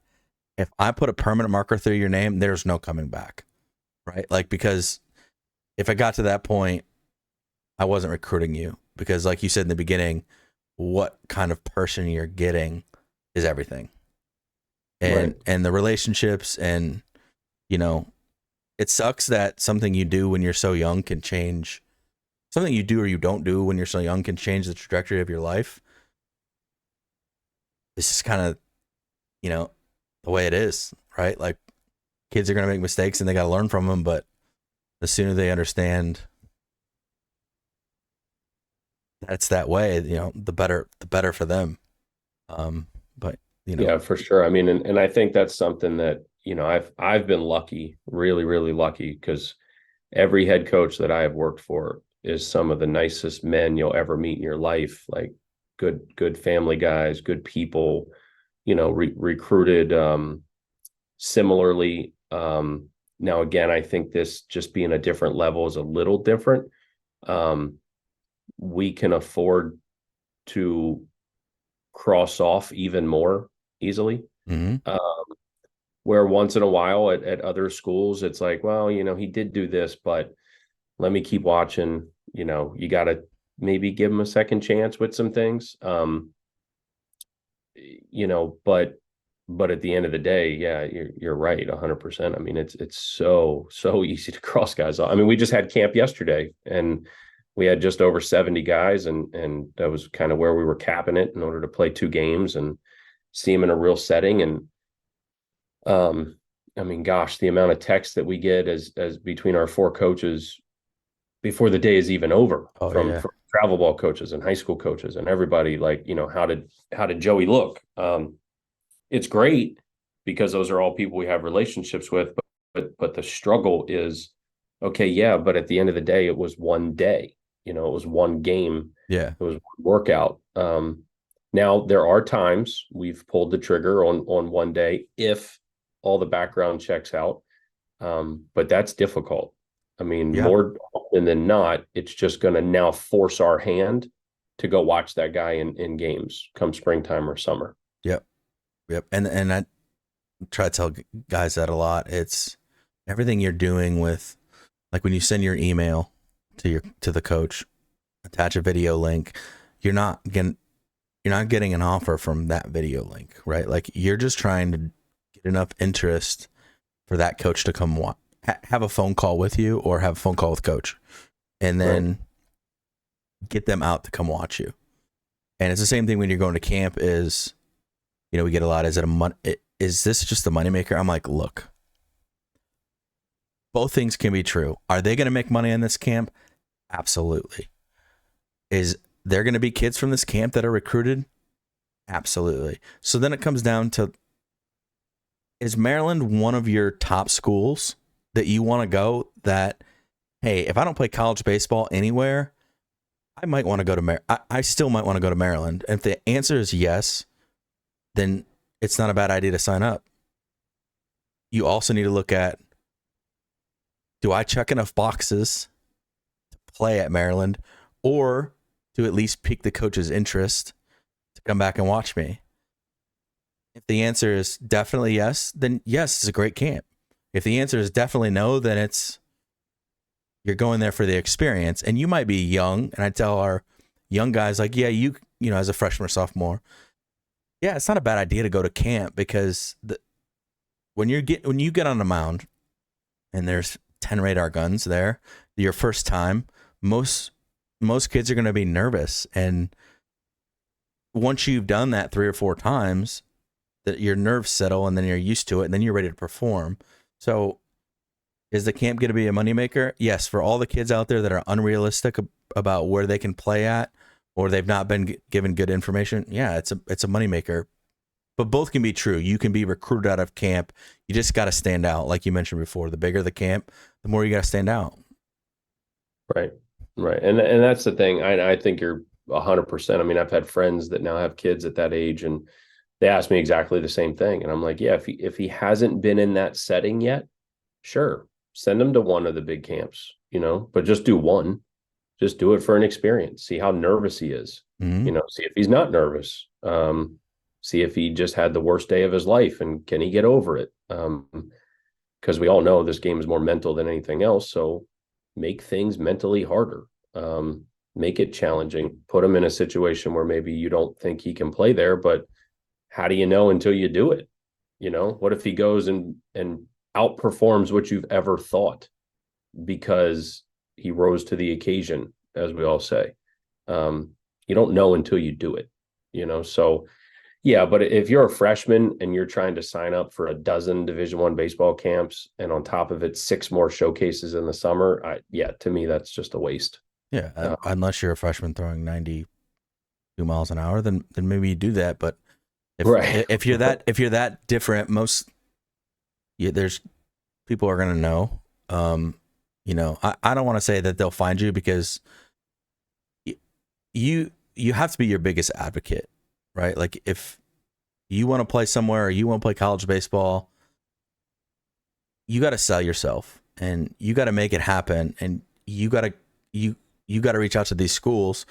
If I put a permanent marker through your name, there's no coming back, right? Like, because if I got to that point, I wasn't recruiting you, because, like you said in the beginning, what kind of person you're getting is everything. And Right. and the relationships, and it sucks that something you do when you're so young can change. Something you do or you don't do when you're so young can change the trajectory of your life. It's just kind of, the way it is, right? Like, kids are going to make mistakes and they got to learn from them, but the sooner they understand that's that way, the better for them. But Yeah, for sure. I mean, and I think that's something that, I've been lucky, really, really lucky, because every head coach that I have worked for is some of the nicest men you'll ever meet in your life. Like, good family guys, good people, recruited similarly. Now, again, I think this just being a different level is a little different. We can afford to cross off even more easily. mm-hmm. Where once in a while at other schools, it's like, well, he did do this, but let me keep watching. You got to maybe give him a second chance with some things. But at the end of the day, yeah, you're right, 100%. I mean, it's so easy to cross guys off. I mean, we just had camp yesterday, and we had just over 70 guys, and that was kind of where we were capping it in order to play 2 games and see them in a real setting. And I mean, gosh, the amount of text that we get as between our 4 coaches, before the day is even over Oh from yeah. travel ball coaches and high school coaches and everybody, like, how did Joey look? It's great because those are all people we have relationships with, but the struggle is, okay, yeah, but at the end of the day, it was one day, it was one game, Yeah. it was one workout. Now there are times we've pulled the trigger on one day if all the background checks out. But that's difficult. I mean, Yeah. more often than not, it's just going to now force our hand to go watch that guy in games come springtime or summer. Yep. Yep. And I try to tell guys that a lot. It's everything you're doing with, like when you send your email to the coach, attach a video link, you're not getting an offer from that video link, right? Like you're just trying to get enough interest for that coach to come have a phone call with you or have a phone call with coach, and then get them out to come watch you. And it's the same thing when you're going to camp. Is we get a lot. Is this just a moneymaker? I'm like, look, both things can be true. Are they going to make money in this camp? Absolutely. Is there going to be kids from this camp that are recruited? Absolutely. So then it comes down to, is Maryland one of your top schools that you want to go? That, hey, if I don't play college baseball anywhere, I might want to go to I still might want to go to Maryland. And if the answer is yes, then it's not a bad idea to sign up. You also need to look at, do I check enough boxes to play at Maryland, or to at least pique the coach's interest to come back and watch me? If the answer is definitely yes, then yes, it's a great camp. If the answer is definitely no, then you're going there for the experience. And you might be young, and I tell our young guys, like, yeah, you as a freshman or sophomore, yeah, it's not a bad idea to go to camp, because when you get on the mound and there's 10 radar guns there, your first time, most kids are going to be nervous, and once you've done that 3 or 4 times, that your nerves settle, and then you're used to it, and then you're ready to perform. So is the camp going to be a moneymaker? Yes, for all the kids out there that are unrealistic about where they can play at, or they've not been given good information. Yeah, it's a moneymaker. But both can be true. You can be recruited out of camp. You just got to stand out. Like you mentioned before, the bigger the camp, the more you got to stand out. Right. Right. And that's the thing. I think you're 100%. I mean, I've had friends that now have kids at that age, and they ask me exactly the same thing. And I'm like, yeah, if he hasn't been in that setting yet, sure, send him to one of the big camps, but just do one. Just do it for an experience. See how nervous he is. Mm-hmm. See if he's not nervous. See if he just had the worst day of his life, and can he get over it? Because we all know this game is more mental than anything else. So make things mentally harder. Make it challenging. Put him in a situation where maybe you don't think he can play there, but how do you know until you do it? What if he goes and outperforms what you've ever thought because he rose to the occasion, as we all say? You don't know until you do it, so yeah. But if you're a freshman and you're trying to sign up for a dozen Division I baseball camps, and on top of it 6 more showcases in the summer, to me that's just a waste. Yeah, unless you're a freshman throwing 92 miles an hour, then maybe you do that. But if you're that different, there's people are gonna know. I don't want to say that they'll find you, because you have to be your biggest advocate, right? Like if you want to play somewhere, or you want to play college baseball, you got to sell yourself, and you got to make it happen, and you got to reach out to these schools,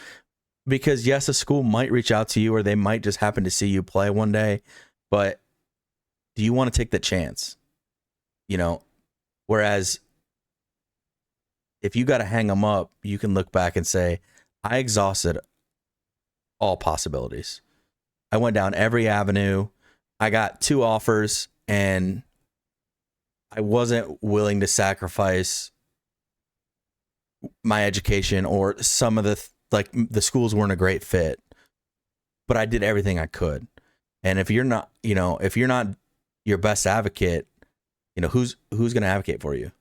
because yes, a school might reach out to you, or they might just happen to see you play one day, but do you want to take the chance? Whereas if you got to hang them up, you can look back and say, I exhausted all possibilities. I went down every avenue. I got 2 offers, and I wasn't willing to sacrifice my education, or some of the schools weren't a great fit, but I did everything I could. And if you're not your best advocate, who's going to advocate for you?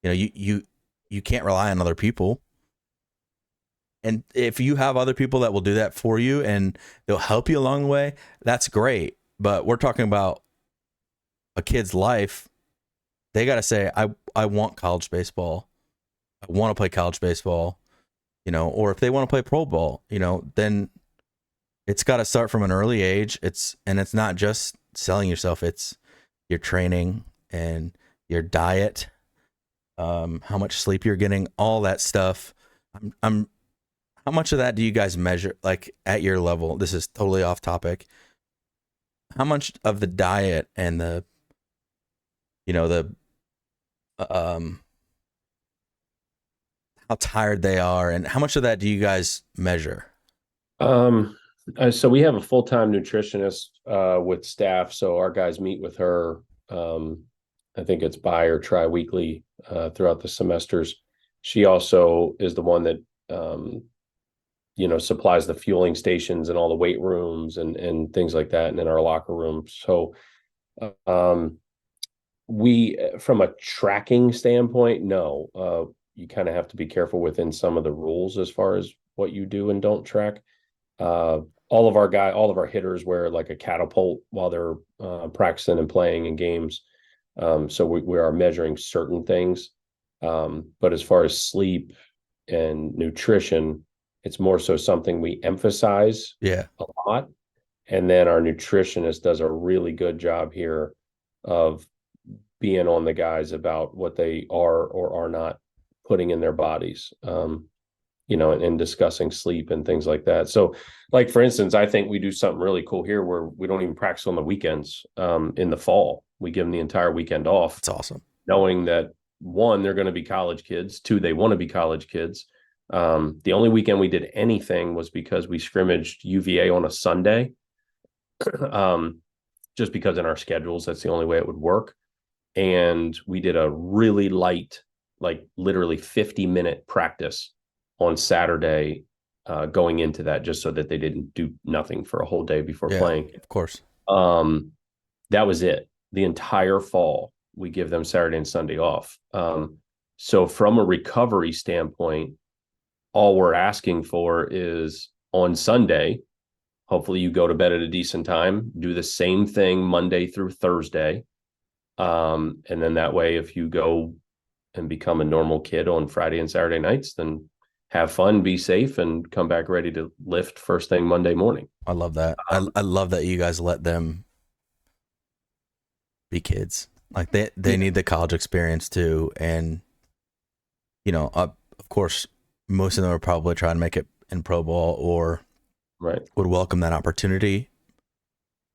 You you can't rely on other people. And if you have other people that will do that for you and they'll help you along the way, that's great. But we're talking about a kid's life. They got to say, I want college baseball. I want to play college baseball, or if they want to play pro ball, then it's got to start from an early age. It's not just selling yourself. It's your training and your diet, how much sleep you're getting, all that stuff. How much of that do you guys measure, like at your level? This is totally off topic. How much of the diet and the how tired they are, and how much of that do you guys measure? So we have a full-time nutritionist with staff. So our guys meet with her. I think it's bi or tri-weekly throughout the semesters. She also is the one that supplies the fueling stations and all the weight rooms and things like that, and in our locker room. So we, from a tracking standpoint, no, you kind of have to be careful within some of the rules as far as what you do and don't track. All of our hitters wear like a catapult while they're practicing and playing in games. So we are measuring certain things. But as far as sleep and nutrition, it's more so something we emphasize a lot. And then our nutritionist does a really good job here of being on the guys about what they are or are not putting in their bodies, and discussing sleep and things like that. So, like, for instance, I think we do something really cool here where we don't even practice on the weekends. In the fall, we give them the entire weekend off. It's awesome. Knowing that, one, they're going to be college kids. Two, they want to be college kids. The only weekend we did anything was because we scrimmaged UVA on a Sunday. Just because in our schedules, that's the only way it would work. And we did a really light, like literally 50-minute practice on Saturday going into that, just so that they didn't do nothing for a whole day before playing. Of course. That was it. The entire fall, we give them Saturday and Sunday off. So from a recovery standpoint, all we're asking for is on Sunday, hopefully you go to bed at a decent time, do the same thing Monday through Thursday. And then that way, if you go and become a normal kid on Friday and Saturday nights, then have fun, be safe, and come back ready to lift first thing Monday morning. I love that. I love that you guys let them be kids. Like they need the college experience too. And, of course, most of them are probably trying to make it in pro ball or would welcome that opportunity.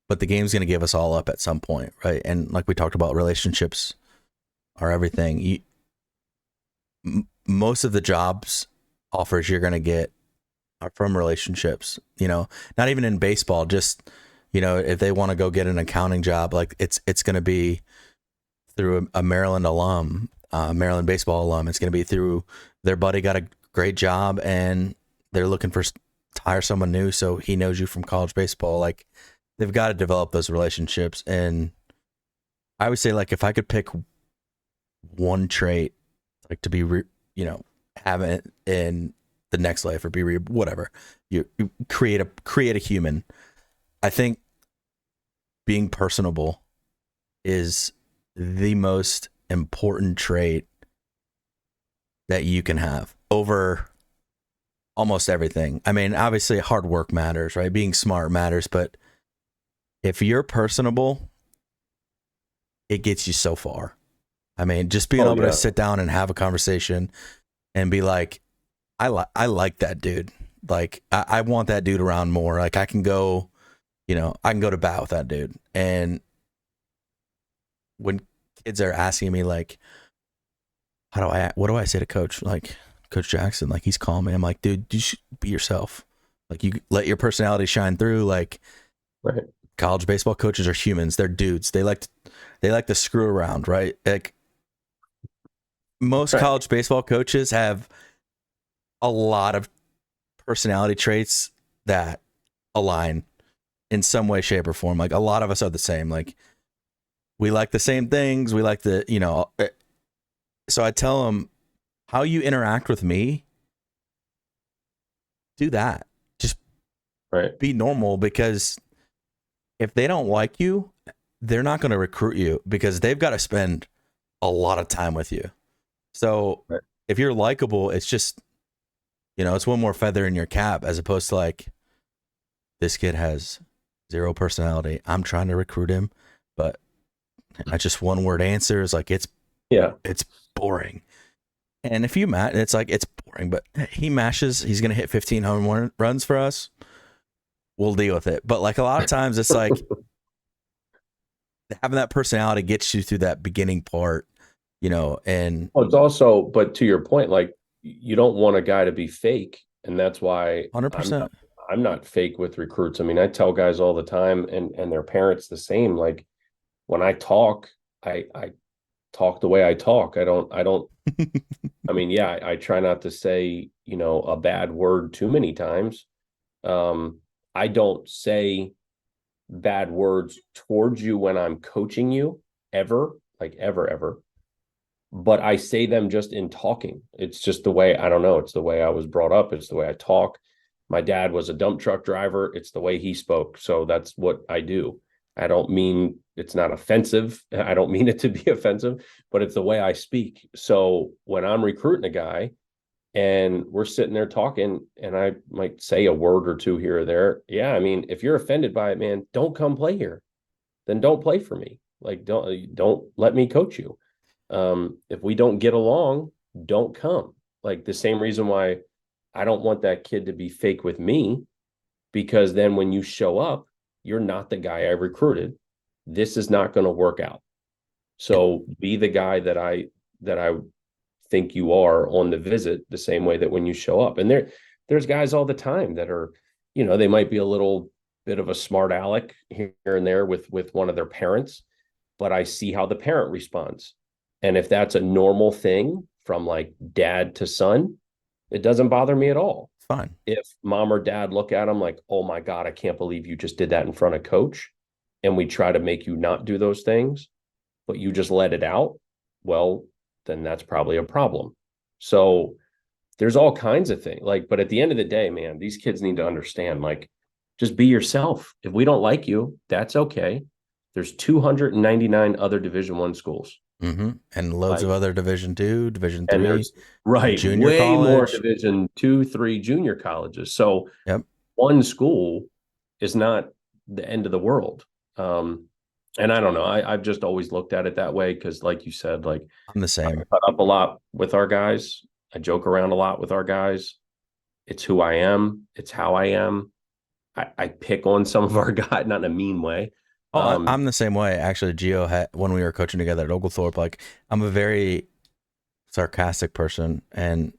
But the game's going to give us all up at some point, right? And like we talked about, relationships are everything. Most of the jobs offers you're going to get are from relationships, not even in baseball, just, if they want to go get an accounting job, like it's going to be through a Maryland alum, Maryland baseball alum. It's going to be through their buddy got a great job and they're looking to hire someone new. So he knows you from college baseball. Like they've got to develop those relationships. And I would say, like, if I could pick one trait, like to be, have it in the next life or be whatever, you create a human. I think being personable is the most important trait that you can have over almost everything. I mean, obviously hard work matters, right? Being smart matters, but if you're personable, it gets you so far. I mean, just being able to sit down and have a conversation and be like, I like that dude. Like, I want that dude around more. Like, I can go to bat with that dude. And when kids are asking me, like, what do I say to coach? Like, Coach Jackson, like, he's calling me. I'm like, dude, you should be yourself. Like, you let your personality shine through. Like, college baseball coaches are humans. They're dudes. They like to screw around, right? Like, most college baseball coaches have a lot of personality traits that align in some way, shape, or form. Like, a lot of us are the same. Like, we like the same things. We like the, so I tell them how you interact with me, do that. Just Right. be normal, because if they don't like you, they're not going to recruit you because they've got to spend a lot of time with you. So Right. if you're likable, it's just, it's one more feather in your cap, as opposed to like, this kid has zero personality. I'm trying to recruit him, but I just one word answers. Like it's boring. And if you match, it's like, it's boring, but he mashes, he's going to hit 15 home runs for us. We'll deal with it. But like a lot of times it's like having that personality gets you through that beginning part, and Well, it's also, but to your point, like you don't want a guy to be fake. And that's why 100%. I'm not fake with recruits. I mean, I tell guys all the time and their parents the same. Like when I talk, I talk the way I talk. I don't I mean, yeah, I try not to say, a bad word too many times. I don't say bad words towards you when I'm coaching you ever, like ever. But I say them just in talking. It's just the way, I don't know, it's the way I was brought up. It's the way I talk. My dad was a dump truck driver. It's the way he spoke. So that's what I do. I don't mean it's not offensive. I don't mean it to be offensive, but it's the way I speak. So when I'm recruiting a guy and we're sitting there talking and I might say a word or two here or there. Yeah. I mean, if you're offended by it, man, don't come play here. Then don't play for me. Like, don't let me coach you. If we don't get along, don't come. Like the same reason why I don't want that kid to be fake with me, because then when you show up, you're not the guy I recruited. This is not going to work out. So be the guy that I think you are on the visit, the same way that when you show up. And there's guys all the time that are, they might be a little bit of a smart aleck here and there with one of their parents, but I see how the parent responds. And if that's a normal thing from like dad to son, it doesn't bother me at all. fine. If mom or dad look at them like, oh my God, I can't believe you just did that in front of coach, and we try to make you not do those things, but you just let it out, well, then that's probably a problem. So there's all kinds of things. Like, but at the end of the day, man, these kids need to understand, like, just be yourself. If we don't like you, that's okay. There's 299 other Division I schools. And loads of other Division II, Division And III, there's junior way more college. Division II, III junior colleges. So Yep. one school is not the end of the world. And I don't know. I've just always looked at it that way because, like you said, like I'm the I same. cut up a lot with our guys. I joke around a lot with our guys. It's who I am. It's how I am. I pick on some of our guys, not in a mean way. I'm the same way. Actually, Gio had, when we were coaching together at Oglethorpe, like I'm a very sarcastic person, and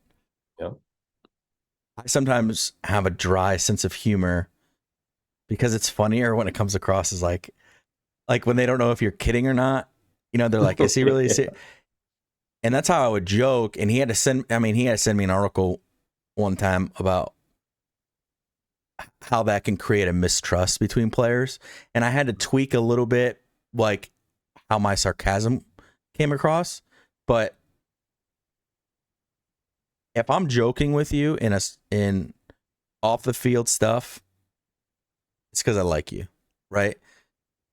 Yeah. I sometimes have a dry sense of humor because it's funnier when it comes across as like when they don't know if you're kidding or not. They're like, is he really? Yeah. And that's how I would joke. And he had to send me an article one time about how that can create a mistrust between players. And I had to tweak a little bit, like how my sarcasm came across. But if I'm joking with you in off the field stuff, it's because I like you, right?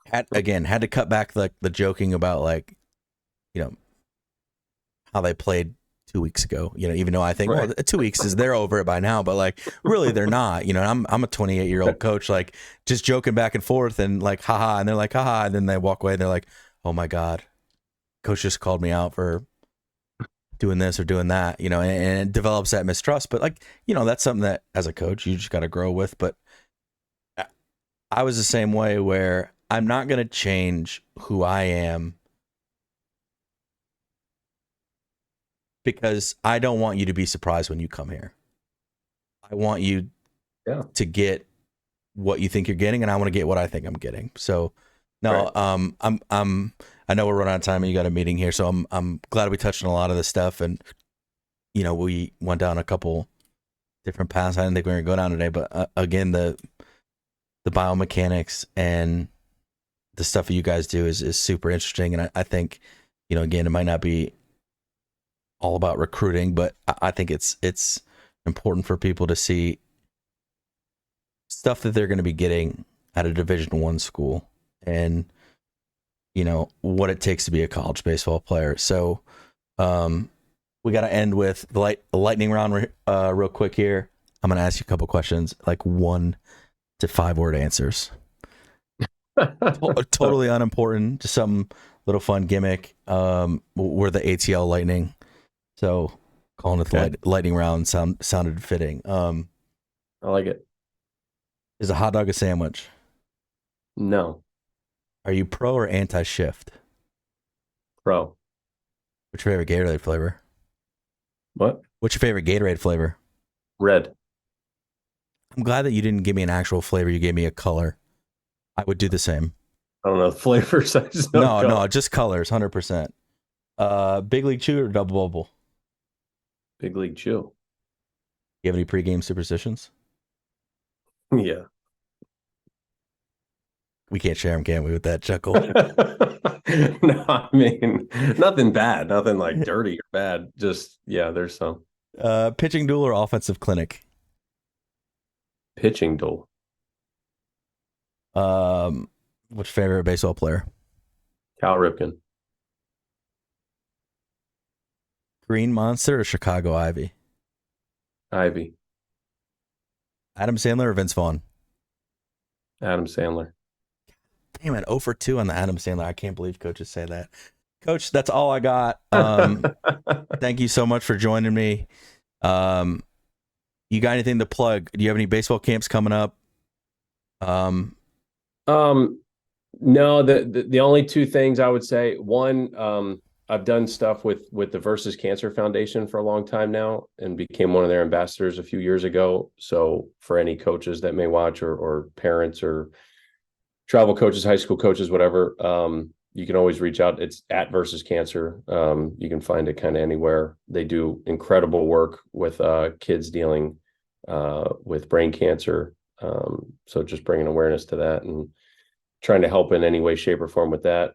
Had to cut back the joking about like, how they played 2 weeks ago, even though I think, Right. well, 2 weeks is they're over it by now, but like really they're not, I'm a 28-year-old coach, like just joking back and forth and like, haha. And they're like, haha. And then they walk away and they're like, oh my God, coach just called me out for doing this or doing that, and it develops that mistrust. But like, that's something that as a coach, you just got to grow with. But I was the same way where I'm not going to change who I am because I don't want you to be surprised when you come here. I want you to get what you think you're getting, and I want to get what I think I'm getting. So, no, right. I know we're running out of time, and you got a meeting here, so I'm glad we touched on a lot of this stuff, and we went down a couple different paths. I didn't think we were gonna go down today, but again, the biomechanics and the stuff that you guys do is super interesting, and I think, again, it might not be all about recruiting, but I think it's important for people to see stuff that they're going to be getting at a Division I school, and what it takes to be a college baseball player. So we got to end with the lightning round real quick here. I'm going to ask you a couple questions, like 1 to 5 word answers. Totally unimportant, just some little fun gimmick. We're the ATL Lightning, so calling it the lightning round sounded fitting. I like it. Is a hot dog a sandwich? No. Are you pro or anti-shift? Pro. What's your favorite Gatorade flavor? What? What's your favorite Gatorade flavor? Red. I'm glad that you didn't give me an actual flavor. You gave me a color. I would do the same. I don't know the flavors. No, just colors, 100%. Big League Chew or Double Bubble? Big League Chew. You have any pregame superstitions? Yeah. We can't share them, can we, with that chuckle? No, I mean, nothing bad. Nothing like dirty or bad. Just, yeah, there's some. Pitching duel or offensive clinic? Pitching duel. What's your favorite baseball player? Cal Ripken. Green Monster or Chicago Ivy? Ivy. Adam Sandler or Vince Vaughn? Adam Sandler. Damn it, 0 for 2 on the Adam Sandler. I can't believe coaches say that. Coach, that's all I got. Thank you so much for joining me. You got anything to plug? Do you have any baseball camps coming up? No, the only two things I would say, one, I've done stuff with the Versus Cancer Foundation for a long time now and became one of their ambassadors a few years ago. So for any coaches that may watch or parents or travel coaches, high school coaches, whatever, you can always reach out. It's at Versus Cancer. You can find it kind of anywhere. They do incredible work with kids dealing with brain cancer. So just bringing awareness to that and trying to help in any way, shape, or form with that.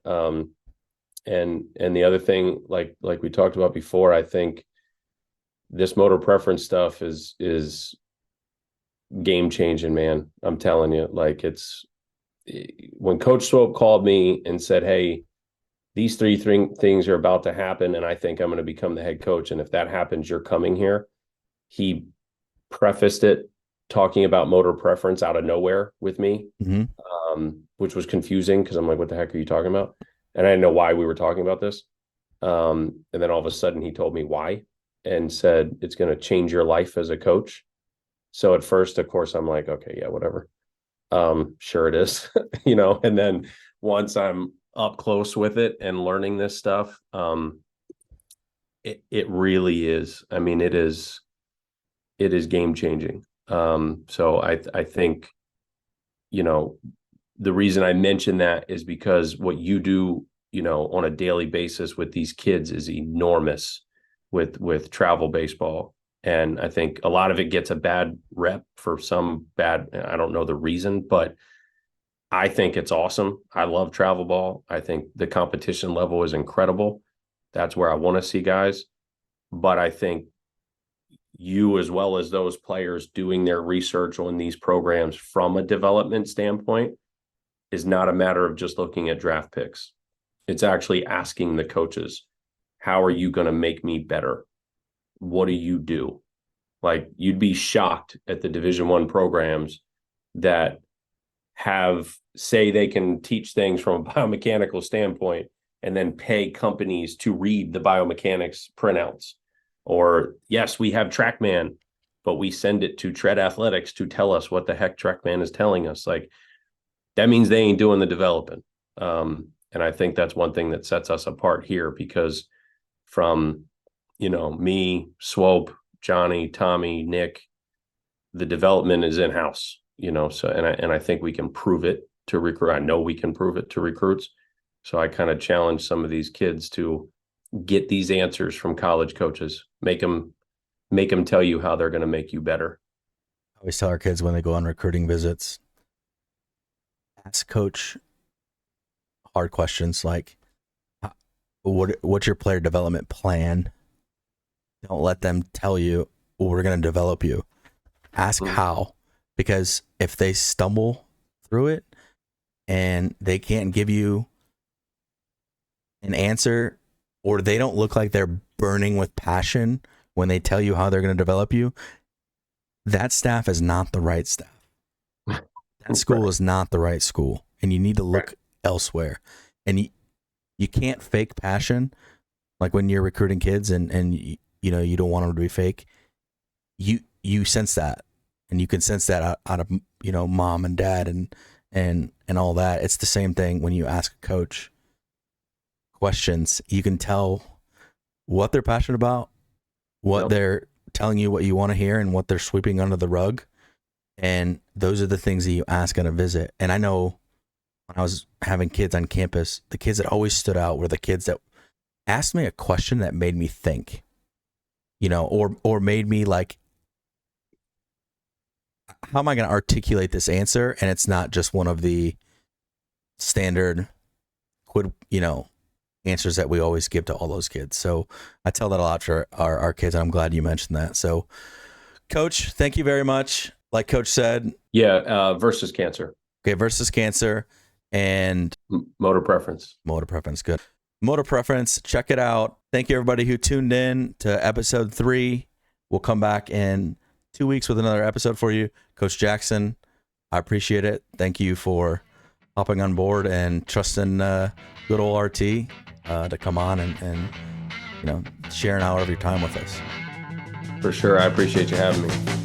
And the other thing, like we talked about before, I think this motor preference stuff is game changing, man. I'm telling you, like when Coach Swope called me and said, "Hey, these three things are about to happen, and I think I'm going to become the head coach. And if that happens, you're coming here." He prefaced it talking about motor preference out of nowhere with me, which was confusing because I'm like, "What the heck are you talking about?" And I didn't know why we were talking about this. And then all of a sudden he told me why and said, "It's going to change your life as a coach." So at first, of course, I'm like, okay, yeah, whatever. Sure it is, and then once I'm up close with it and learning this stuff, it really is. I mean, it is game changing. So I think, the reason I mention that is because what you do, on a daily basis with these kids is enormous with travel baseball. And I think a lot of it gets a bad rep for some bad, I don't know the reason, but I think it's awesome. I love travel ball. I think the competition level is incredible. That's where I want to see guys. But I think you, as well as those players doing their research on these programs from a development standpoint, is not a matter of just looking at draft picks. It's actually asking the coaches, how are you going to make me better? What do you do? Like, you'd be shocked at the Division I programs that say they can teach things from a biomechanical standpoint and then pay companies to read the biomechanics printouts. Or, yes, we have TrackMan, but we send it to Tread Athletics to tell us what the heck TrackMan is telling us. Like, that means they ain't doing the developing. And I think that's one thing that sets us apart here, because from, me, Swope, Johnny, Tommy, Nick, the development is in-house, so, and I think we can prove it to recruit. I know we can prove it to recruits. So I kind of challenge some of these kids to get these answers from college coaches, make them tell you how they're going to make you better. I always tell our kids when they go on recruiting visits, ask coach hard questions like, what's your player development plan? don't let them tell you, well, we're going to develop you. Ask how, because if they stumble through it and they can't give you an answer, or they don't look like they're burning with passion when they tell you how they're going to develop you, that staff is not the right staff. That school is not the right school, and you need to look elsewhere. And you can't fake passion, like when you're recruiting kids and you know you don't want them to be fake. You sense that, and you can sense that out of, you know, mom and dad and all that. It's the same thing when you ask a coach questions. You can tell what they're passionate about, what they're telling you, what you want to hear, and what they're sweeping under the rug. And those are the things that you ask on a visit. And I know when I was having kids on campus, the kids that always stood out were the kids that asked me a question that made me think, you know, or made me like, how am I going to articulate this answer? And it's not just one of the standard, you know, answers that we always give to all those kids. So I tell that a lot for our kids. And I'm glad you mentioned that. So, Coach, thank you very much. Like Coach said. Yeah, versus cancer. Okay, versus cancer and motor preference. Motor preference, good. Motor preference, check it out. Thank you, everybody who tuned in to episode 3. We'll come back in 2 weeks with another episode for you. Coach Jackson, I appreciate it. Thank you for hopping on board and trusting good old RT to come on and you know, share an hour of your time with us. For sure. I appreciate you having me.